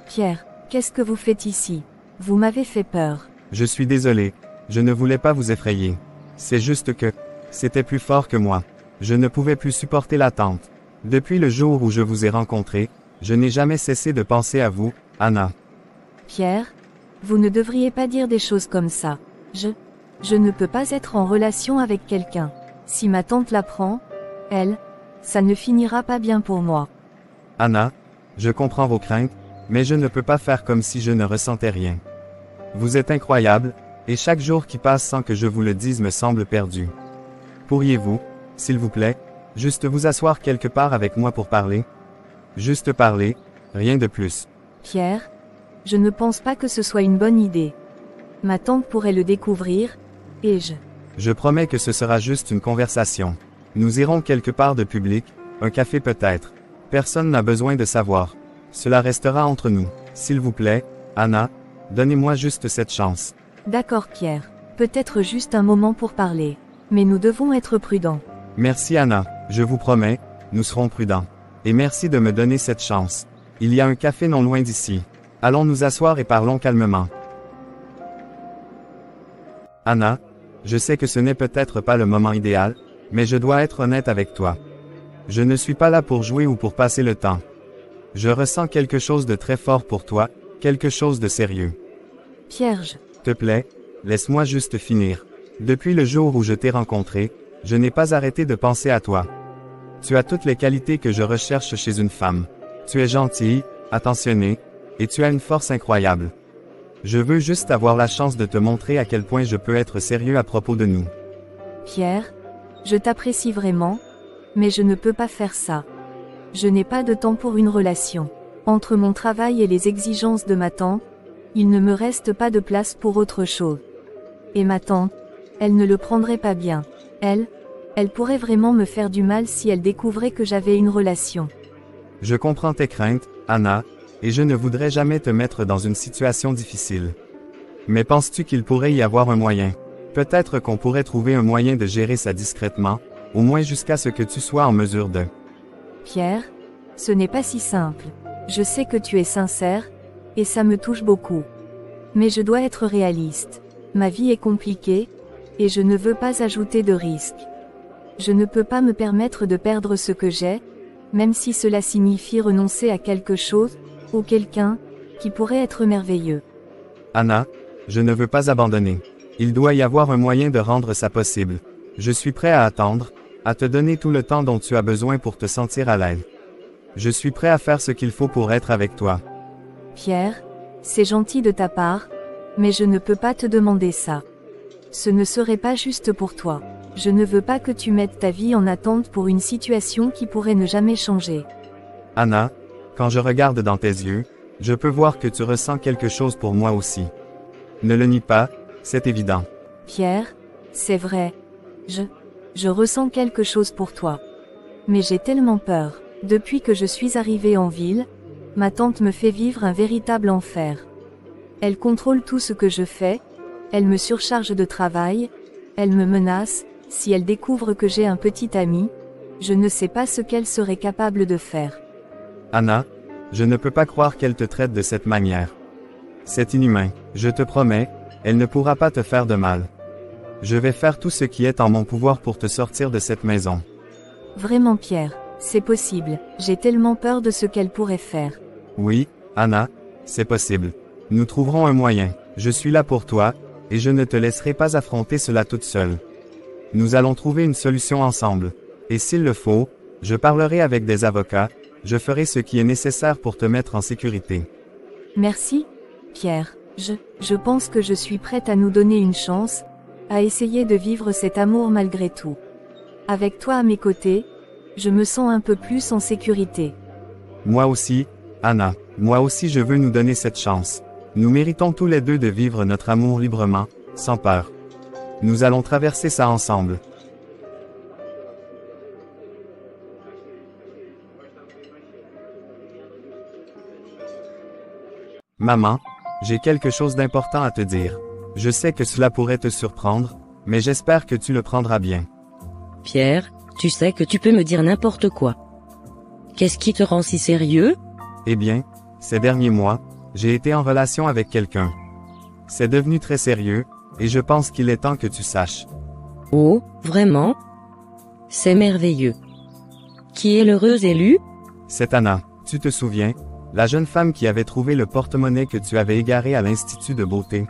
Pierre, qu'est-ce que vous faites ici? Vous m'avez fait peur. Je suis désolé, je ne voulais pas vous effrayer. C'est juste que, c'était plus fort que moi. Je ne pouvais plus supporter l'attente. Depuis le jour où je vous ai rencontré, je n'ai jamais cessé de penser à vous, Anna. Pierre, vous ne devriez pas dire des choses comme ça. Je ne peux pas être en relation avec quelqu'un. Si ma tante l'apprend, elle, ça ne finira pas bien pour moi. Anna, je comprends vos craintes, mais je ne peux pas faire comme si je ne ressentais rien. Vous êtes incroyable, et chaque jour qui passe sans que je vous le dise me semble perdu. Pourriez-vous, s'il vous plaît, juste vous asseoir quelque part avec moi pour parler? Juste parler, rien de plus. Pierre, je ne pense pas que ce soit une bonne idée. Ma tante pourrait le découvrir, et Je promets que ce sera juste une conversation. Nous irons quelque part de public, un café peut-être. Personne n'a besoin de savoir. Cela restera entre nous. S'il vous plaît, Anna, donnez-moi juste cette chance. D'accord Pierre, peut-être juste un moment pour parler. Mais nous devons être prudents. Merci Anna, je vous promets, nous serons prudents. Et merci de me donner cette chance. Il y a un café non loin d'ici. Allons nous asseoir et parlons calmement. Anna, Je sais que ce n'est peut-être pas le moment idéal, mais je dois être honnête avec toi. Je ne suis pas là pour jouer ou pour passer le temps. Je ressens quelque chose de très fort pour toi, quelque chose de sérieux. Pierre, Te plaît, laisse-moi juste finir. Depuis le jour où je t'ai rencontré, je n'ai pas arrêté de penser à toi. Tu as toutes les qualités que je recherche chez une femme. Tu es gentille, attentionnée, et tu as une force incroyable. Je veux juste avoir la chance de te montrer à quel point je peux être sérieux à propos de nous. Pierre, je t'apprécie vraiment, mais je ne peux pas faire ça. Je n'ai pas de temps pour une relation. Entre mon travail et les exigences de ma tante, il ne me reste pas de place pour autre chose. Et ma tante, elle ne le prendrait pas bien. Elle pourrait vraiment me faire du mal si elle découvrait que j'avais une relation. Je comprends tes craintes, Anna, et je ne voudrais jamais te mettre dans une situation difficile. Mais penses-tu qu'il pourrait y avoir un moyen? Peut-être qu'on pourrait trouver un moyen de gérer ça discrètement, au moins jusqu'à ce que tu sois en mesure de... Pierre, ce n'est pas si simple. Je sais que tu es sincère, et ça me touche beaucoup. Mais je dois être réaliste. Ma vie est compliquée, et je ne veux pas ajouter de risques. Je ne peux pas me permettre de perdre ce que j'ai, même si cela signifie renoncer à quelque chose, ou quelqu'un, qui pourrait être merveilleux. Anna, je ne veux pas abandonner. Il doit y avoir un moyen de rendre ça possible. Je suis prêt à attendre, à te donner tout le temps dont tu as besoin pour te sentir à l'aise. Je suis prêt à faire ce qu'il faut pour être avec toi. Pierre, c'est gentil de ta part, mais je ne peux pas te demander ça. Ce ne serait pas juste pour toi. Je ne veux pas que tu mettes ta vie en attente pour une situation qui pourrait ne jamais changer. Anna, quand je regarde dans tes yeux, je peux voir que tu ressens quelque chose pour moi aussi. Ne le nie pas, c'est évident. Pierre, c'est vrai. Je ressens quelque chose pour toi. Mais j'ai tellement peur. Depuis que je suis arrivée en ville, ma tante me fait vivre un véritable enfer. Elle contrôle tout ce que je fais, elle me surcharge de travail, elle me menace, si elle découvre que j'ai un petit ami, je ne sais pas ce qu'elle serait capable de faire. Anna, je ne peux pas croire qu'elle te traite de cette manière. C'est inhumain, je te promets, elle ne pourra pas te faire de mal. Je vais faire tout ce qui est en mon pouvoir pour te sortir de cette maison. Vraiment Pierre, c'est possible, j'ai tellement peur de ce qu'elle pourrait faire. Oui, Anna, c'est possible. Nous trouverons un moyen, je suis là pour toi, et je ne te laisserai pas affronter cela toute seule. Nous allons trouver une solution ensemble. Et s'il le faut, je parlerai avec des avocats, je ferai ce qui est nécessaire pour te mettre en sécurité. Merci, Pierre. Je pense que je suis prête à nous donner une chance, à essayer de vivre cet amour malgré tout. Avec toi à mes côtés, je me sens un peu plus en sécurité. Moi aussi, Anna, moi aussi je veux nous donner cette chance. Nous méritons tous les deux de vivre notre amour librement, sans peur. Nous allons traverser ça ensemble. Maman, j'ai quelque chose d'important à te dire. Je sais que cela pourrait te surprendre, mais j'espère que tu le prendras bien. Pierre, tu sais que tu peux me dire n'importe quoi. Qu'est-ce qui te rend si sérieux? Eh bien, ces derniers mois, j'ai été en relation avec quelqu'un. C'est devenu très sérieux, et je pense qu'il est temps que tu saches. Oh, vraiment? C'est merveilleux. Qui est l'heureuse élue? C'est Anna, tu te souviens, la jeune femme qui avait trouvé le porte-monnaie que tu avais égaré à l'Institut de beauté.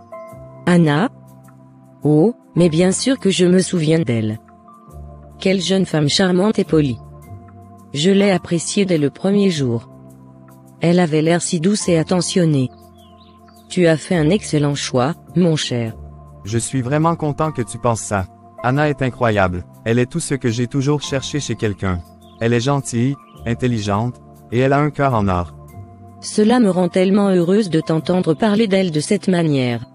Anna? Oh, mais bien sûr que je me souviens d'elle. Quelle jeune femme charmante et polie. Je l'ai appréciée dès le premier jour. Elle avait l'air si douce et attentionnée. Tu as fait un excellent choix, mon cher. Je suis vraiment content que tu penses ça. Anna est incroyable. Elle est tout ce que j'ai toujours cherché chez quelqu'un. Elle est gentille, intelligente, et elle a un cœur en or. Cela me rend tellement heureuse de t'entendre parler d'elle de cette manière.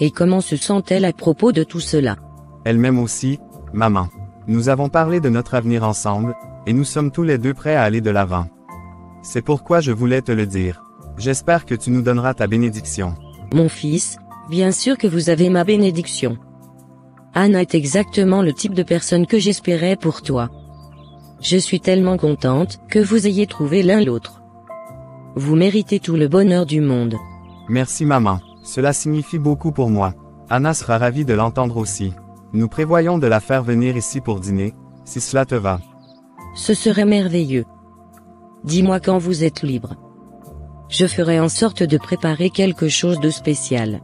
Et comment se sent-elle à propos de tout cela? Elle m'aime aussi, maman. Nous avons parlé de notre avenir ensemble, et nous sommes tous les deux prêts à aller de l'avant. C'est pourquoi je voulais te le dire. J'espère que tu nous donneras ta bénédiction. Mon fils, bien sûr que vous avez ma bénédiction. Anna est exactement le type de personne que j'espérais pour toi. Je suis tellement contente que vous ayez trouvé l'un l'autre. Vous méritez tout le bonheur du monde. Merci maman, cela signifie beaucoup pour moi. Anna sera ravie de l'entendre aussi. Nous prévoyons de la faire venir ici pour dîner, si cela te va. Ce serait merveilleux. Dis-moi quand vous êtes libre. Je ferai en sorte de préparer quelque chose de spécial.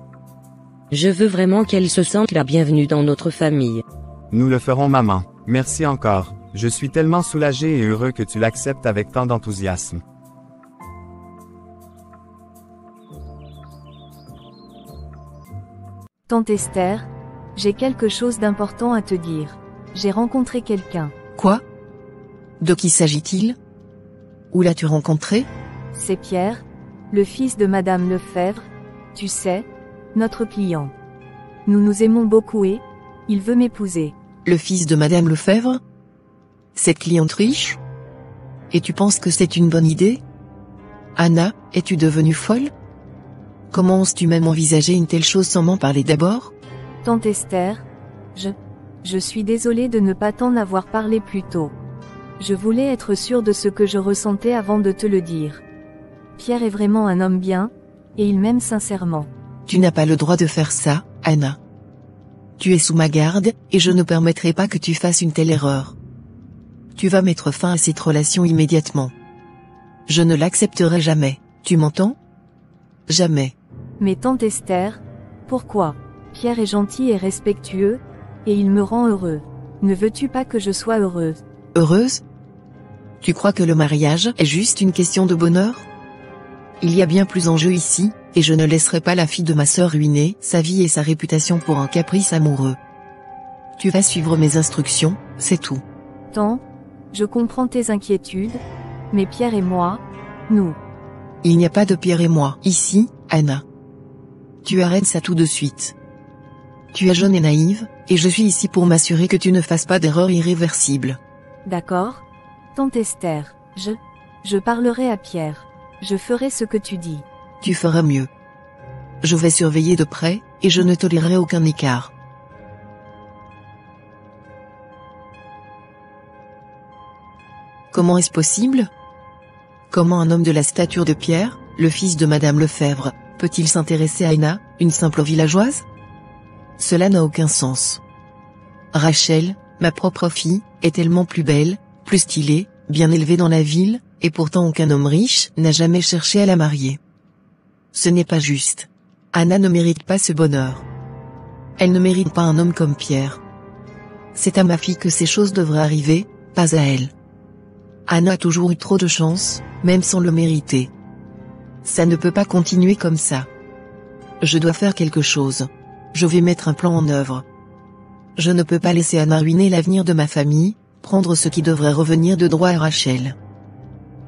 Je veux vraiment qu'elle se sente la bienvenue dans notre famille. Nous le ferons, maman. Merci encore. Je suis tellement soulagé et heureux que tu l'acceptes avec tant d'enthousiasme. Tante Esther, j'ai quelque chose d'important à te dire. J'ai rencontré quelqu'un. Quoi? De qui s'agit-il? Où l'as-tu rencontré? C'est Pierre, le fils de Madame Lefebvre, tu sais, notre client. Nous nous aimons beaucoup et il veut m'épouser. Le fils de Madame Lefebvre? Cette cliente riche? Et tu penses que c'est une bonne idée? Anna, es-tu devenue folle? Comment oses-tu même envisager une telle chose sans m'en parler d'abord? Tante Esther, je suis désolée de ne pas t'en avoir parlé plus tôt. Je voulais être sûre de ce que je ressentais avant de te le dire. Pierre est vraiment un homme bien, et il m'aime sincèrement. Tu n'as pas le droit de faire ça, Anna. Tu es sous ma garde, et je ne permettrai pas que tu fasses une telle erreur. Tu vas mettre fin à cette relation immédiatement. Je ne l'accepterai jamais, tu m'entends? Jamais. Mais tante Esther, pourquoi? Pierre est gentil et respectueux, et il me rend heureux. Ne veux-tu pas que je sois heureuse? Heureuse? Tu crois que le mariage est juste une question de bonheur? Il y a bien plus en jeu ici, et je ne laisserai pas la fille de ma sœur ruiner sa vie et sa réputation pour un caprice amoureux. Tu vas suivre mes instructions, c'est tout. Tant, je comprends tes inquiétudes, mais Pierre et moi, nous. Il n'y a pas de Pierre et moi ici, Anna. Tu arrêtes ça tout de suite. Tu es jeune et naïve, et je suis ici pour m'assurer que tu ne fasses pas d'erreur irréversible. D'accord? Tante Esther, je parlerai à Pierre. Je ferai ce que tu dis. Tu feras mieux. Je vais surveiller de près, et je ne tolérerai aucun écart. Comment est-ce possible? Comment un homme de la stature de Pierre, le fils de Madame Lefebvre, peut-il s'intéresser à Anna, une simple villageoise? Cela n'a aucun sens. Rachel, ma propre fille, est tellement plus belle, plus stylée, bien élevée dans la ville, et pourtant aucun homme riche n'a jamais cherché à la marier. Ce n'est pas juste. Anna ne mérite pas ce bonheur. Elle ne mérite pas un homme comme Pierre. C'est à ma fille que ces choses devraient arriver, pas à elle. Anna a toujours eu trop de chance, même sans le mériter. Ça ne peut pas continuer comme ça. Je dois faire quelque chose. Je vais mettre un plan en œuvre. Je ne peux pas laisser Anna ruiner l'avenir de ma famille, prendre ce qui devrait revenir de droit à Rachel.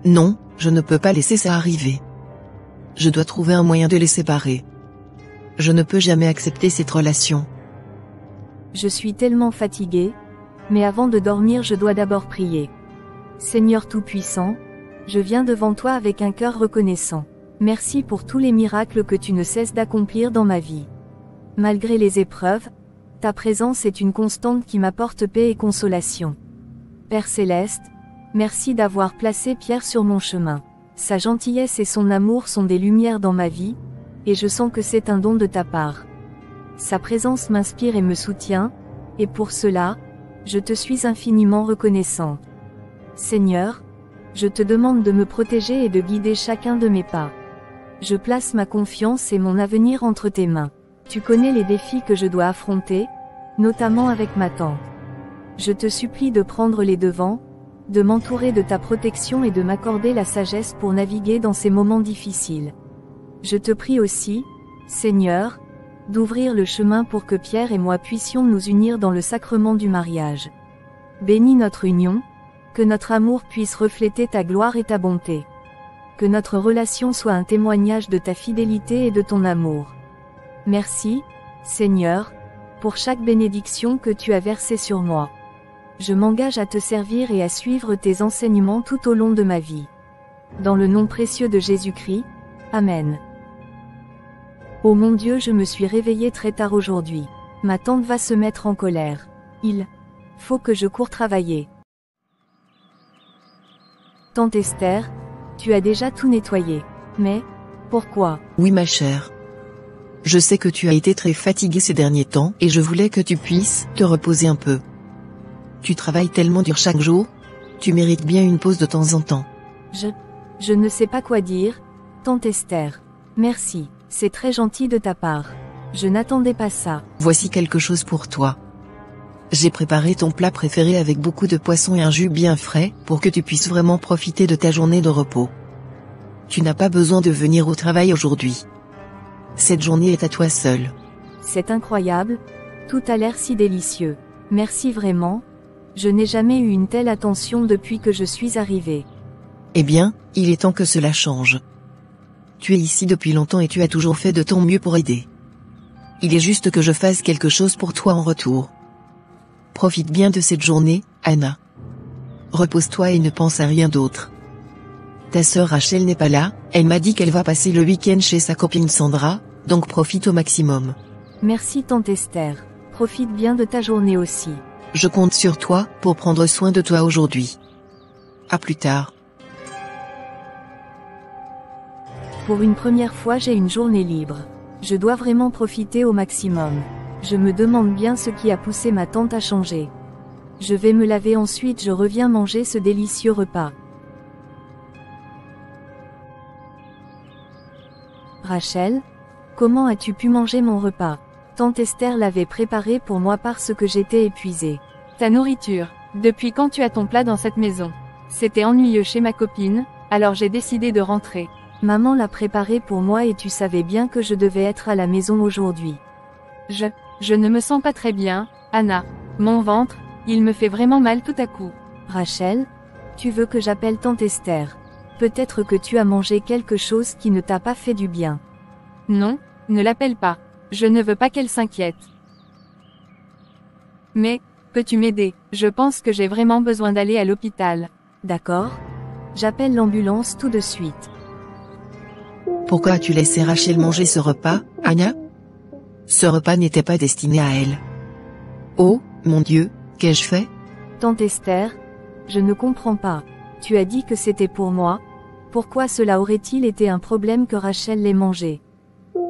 Non, je ne peux pas laisser ça arriver. Je dois trouver un moyen de les séparer. Je ne peux jamais accepter cette relation. Je suis tellement fatiguée, mais avant de dormir je dois d'abord prier. Seigneur Tout-Puissant, je viens devant toi avec un cœur reconnaissant. Merci pour tous les miracles que tu ne cesses d'accomplir dans ma vie. Malgré les épreuves, ta présence est une constante qui m'apporte paix et consolation. Père Céleste, merci d'avoir placé Pierre sur mon chemin. Sa gentillesse et son amour sont des lumières dans ma vie, et je sens que c'est un don de ta part. Sa présence m'inspire et me soutient, et pour cela, je te suis infiniment reconnaissante. Seigneur, je te demande de me protéger et de guider chacun de mes pas. Je place ma confiance et mon avenir entre tes mains. Tu connais les défis que je dois affronter, notamment avec ma tante. Je te supplie de prendre les devants, de m'entourer de ta protection et de m'accorder la sagesse pour naviguer dans ces moments difficiles. Je te prie aussi, Seigneur, d'ouvrir le chemin pour que Pierre et moi puissions nous unir dans le sacrement du mariage. Bénis notre union, que notre amour puisse refléter ta gloire et ta bonté. Que notre relation soit un témoignage de ta fidélité et de ton amour. Merci, Seigneur, pour chaque bénédiction que tu as versée sur moi. Je m'engage à te servir et à suivre tes enseignements tout au long de ma vie. Dans le nom précieux de Jésus-Christ, Amen. Oh mon Dieu, je me suis réveillée très tard aujourd'hui. Ma tante va se mettre en colère. Il faut que je cours travailler. Tante Esther, tu as déjà tout nettoyé. Mais, pourquoi? Oui ma chère. Je sais que tu as été très fatigué ces derniers temps et je voulais que tu puisses te reposer un peu. Tu travailles tellement dur chaque jour. Tu mérites bien une pause de temps en temps. Je ne sais pas quoi dire, tante Esther. Merci, c'est très gentil de ta part. Je n'attendais pas ça. Voici quelque chose pour toi. J'ai préparé ton plat préféré avec beaucoup de poisson et un jus bien frais pour que tu puisses vraiment profiter de ta journée de repos. Tu n'as pas besoin de venir au travail aujourd'hui. Cette journée est à toi seul. C'est incroyable, tout a l'air si délicieux. Merci vraiment. Je n'ai jamais eu une telle attention depuis que je suis arrivée. Eh bien, il est temps que cela change. Tu es ici depuis longtemps et tu as toujours fait de ton mieux pour aider. Il est juste que je fasse quelque chose pour toi en retour. Profite bien de cette journée, Anna. Repose-toi et ne pense à rien d'autre. Ta sœur Rachel n'est pas là, elle m'a dit qu'elle va passer le week-end chez sa copine Sandra, donc profite au maximum. Merci tante Esther. Profite bien de ta journée aussi. Je compte sur toi pour prendre soin de toi aujourd'hui. À plus tard. Pour une première fois j'ai une journée libre. Je dois vraiment profiter au maximum. Je me demande bien ce qui a poussé ma tante à changer. Je vais me laver ensuite je reviens manger ce délicieux repas. Rachel, comment as-tu pu manger mon repas? Tante Esther l'avait préparé pour moi parce que j'étais épuisée. Ta nourriture. Depuis quand tu as ton plat dans cette maison? C'était ennuyeux chez ma copine, alors j'ai décidé de rentrer. Maman l'a préparé pour moi et tu savais bien que je devais être à la maison aujourd'hui. Je ne me sens pas très bien, Anna. Mon ventre, il me fait vraiment mal tout à coup. Rachel, tu veux que j'appelle tante Esther? Peut-être que tu as mangé quelque chose qui ne t'a pas fait du bien. Non, ne l'appelle pas. Je ne veux pas qu'elle s'inquiète. Mais, peux-tu m'aider? Je pense que j'ai vraiment besoin d'aller à l'hôpital. D'accord. J'appelle l'ambulance tout de suite. Pourquoi as-tu laissé Rachel manger ce repas, Anna? Ce repas n'était pas destiné à elle. Oh, mon Dieu, qu'ai-je fait? Tante Esther, je ne comprends pas. Tu as dit que c'était pour moi. Pourquoi cela aurait-il été un problème que Rachel l'ait mangé?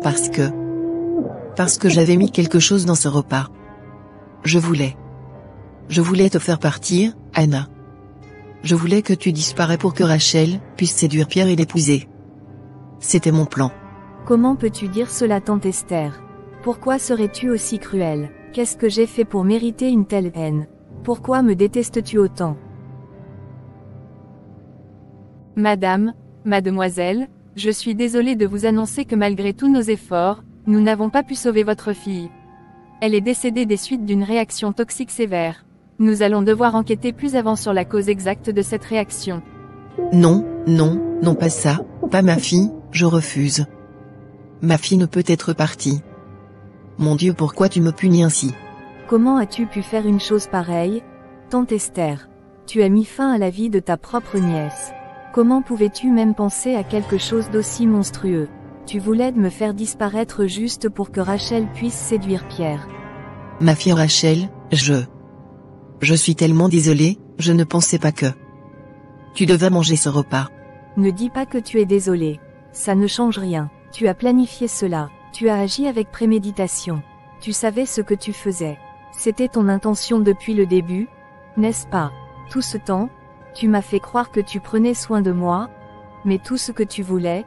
Parce que j'avais mis quelque chose dans ce repas. Je voulais te faire partir, Anna. Je voulais que tu disparais pour que Rachel puisse séduire Pierre et l'épouser. C'était mon plan. Comment peux-tu dire cela, tante Esther? Pourquoi serais-tu aussi cruelle? Qu'est-ce que j'ai fait pour mériter une telle haine? Pourquoi me détestes-tu autant? Madame, mademoiselle, je suis désolée de vous annoncer que malgré tous nos efforts, nous n'avons pas pu sauver votre fille. Elle est décédée des suites d'une réaction toxique sévère. Nous allons devoir enquêter plus avant sur la cause exacte de cette réaction. Non, pas ça, pas ma fille, je refuse. Ma fille ne peut être partie. Mon Dieu, pourquoi tu me punis ainsi? Comment as-tu pu faire une chose pareille? Tante Esther, tu as mis fin à la vie de ta propre nièce. Comment pouvais-tu même penser à quelque chose d'aussi monstrueux? Tu voulais me faire disparaître juste pour que Rachel puisse séduire Pierre. Ma fille Rachel, je suis tellement désolée, je ne pensais pas que... Tu devais manger ce repas. Ne dis pas que tu es désolée. Ça ne change rien. Tu as planifié cela. Tu as agi avec préméditation. Tu savais ce que tu faisais. C'était ton intention depuis le début, n'est-ce pas? Tout ce temps, tu m'as fait croire que tu prenais soin de moi, mais tout ce que tu voulais,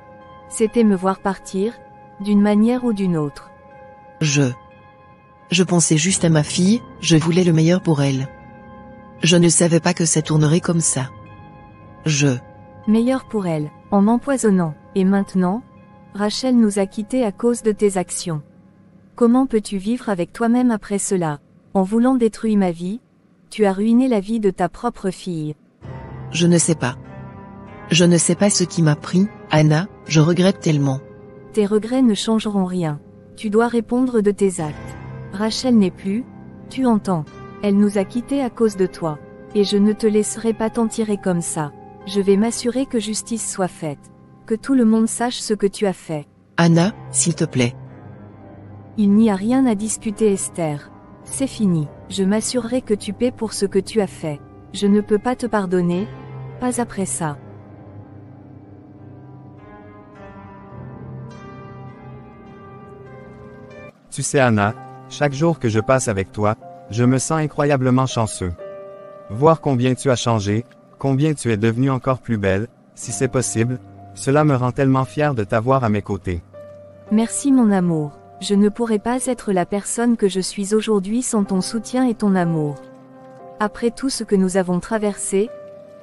c'était me voir partir, d'une manière ou d'une autre. Je pensais juste à ma fille, je voulais le meilleur pour elle. Je ne savais pas que ça tournerait comme ça. Meilleur pour elle, en m'empoisonnant. Et maintenant, Rachel nous a quittés à cause de tes actions. Comment peux-tu vivre avec toi-même après cela? En voulant détruire ma vie, tu as ruiné la vie de ta propre fille. Je ne sais pas. Je ne sais pas ce qui m'a pris, Anna, je regrette tellement. Tes regrets ne changeront rien. Tu dois répondre de tes actes. Rachel n'est plus, tu entends. Elle nous a quittés à cause de toi. Et je ne te laisserai pas t'en tirer comme ça. Je vais m'assurer que justice soit faite. Que tout le monde sache ce que tu as fait. Anna, s'il te plaît. Il n'y a rien à discuter, Esther. C'est fini. Je m'assurerai que tu paies pour ce que tu as fait. Je ne peux pas te pardonner, pas après ça. Tu sais Anna, chaque jour que je passe avec toi, je me sens incroyablement chanceux. Voir combien tu as changé, combien tu es devenue encore plus belle, si c'est possible, cela me rend tellement fier de t'avoir à mes côtés. Merci mon amour. Je ne pourrais pas être la personne que je suis aujourd'hui sans ton soutien et ton amour. Après tout ce que nous avons traversé,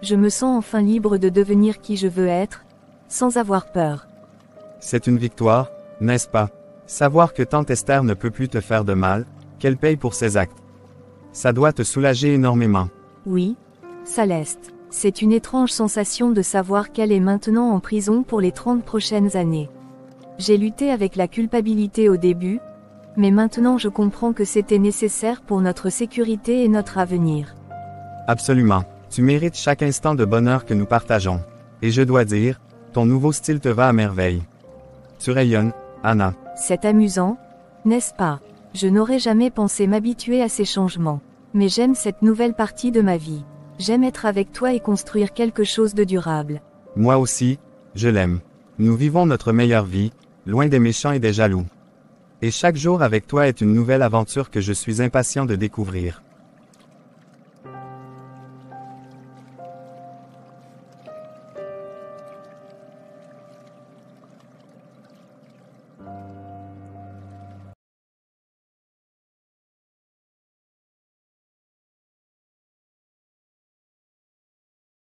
je me sens enfin libre de devenir qui je veux être, sans avoir peur. C'est une victoire, n'est-ce pas? Savoir que tante Esther ne peut plus te faire de mal, qu'elle paye pour ses actes. Ça doit te soulager énormément. Oui, Céleste. C'est une étrange sensation de savoir qu'elle est maintenant en prison pour les 30 prochaines années. J'ai lutté avec la culpabilité au début, mais maintenant je comprends que c'était nécessaire pour notre sécurité et notre avenir. Absolument. Tu mérites chaque instant de bonheur que nous partageons. Et je dois dire, ton nouveau style te va à merveille. Tu rayonnes, Anna. C'est amusant, n'est-ce pas? Je n'aurais jamais pensé m'habituer à ces changements. Mais j'aime cette nouvelle partie de ma vie. J'aime être avec toi et construire quelque chose de durable. Moi aussi, je l'aime. Nous vivons notre meilleure vie, loin des méchants et des jaloux. Et chaque jour avec toi est une nouvelle aventure que je suis impatient de découvrir.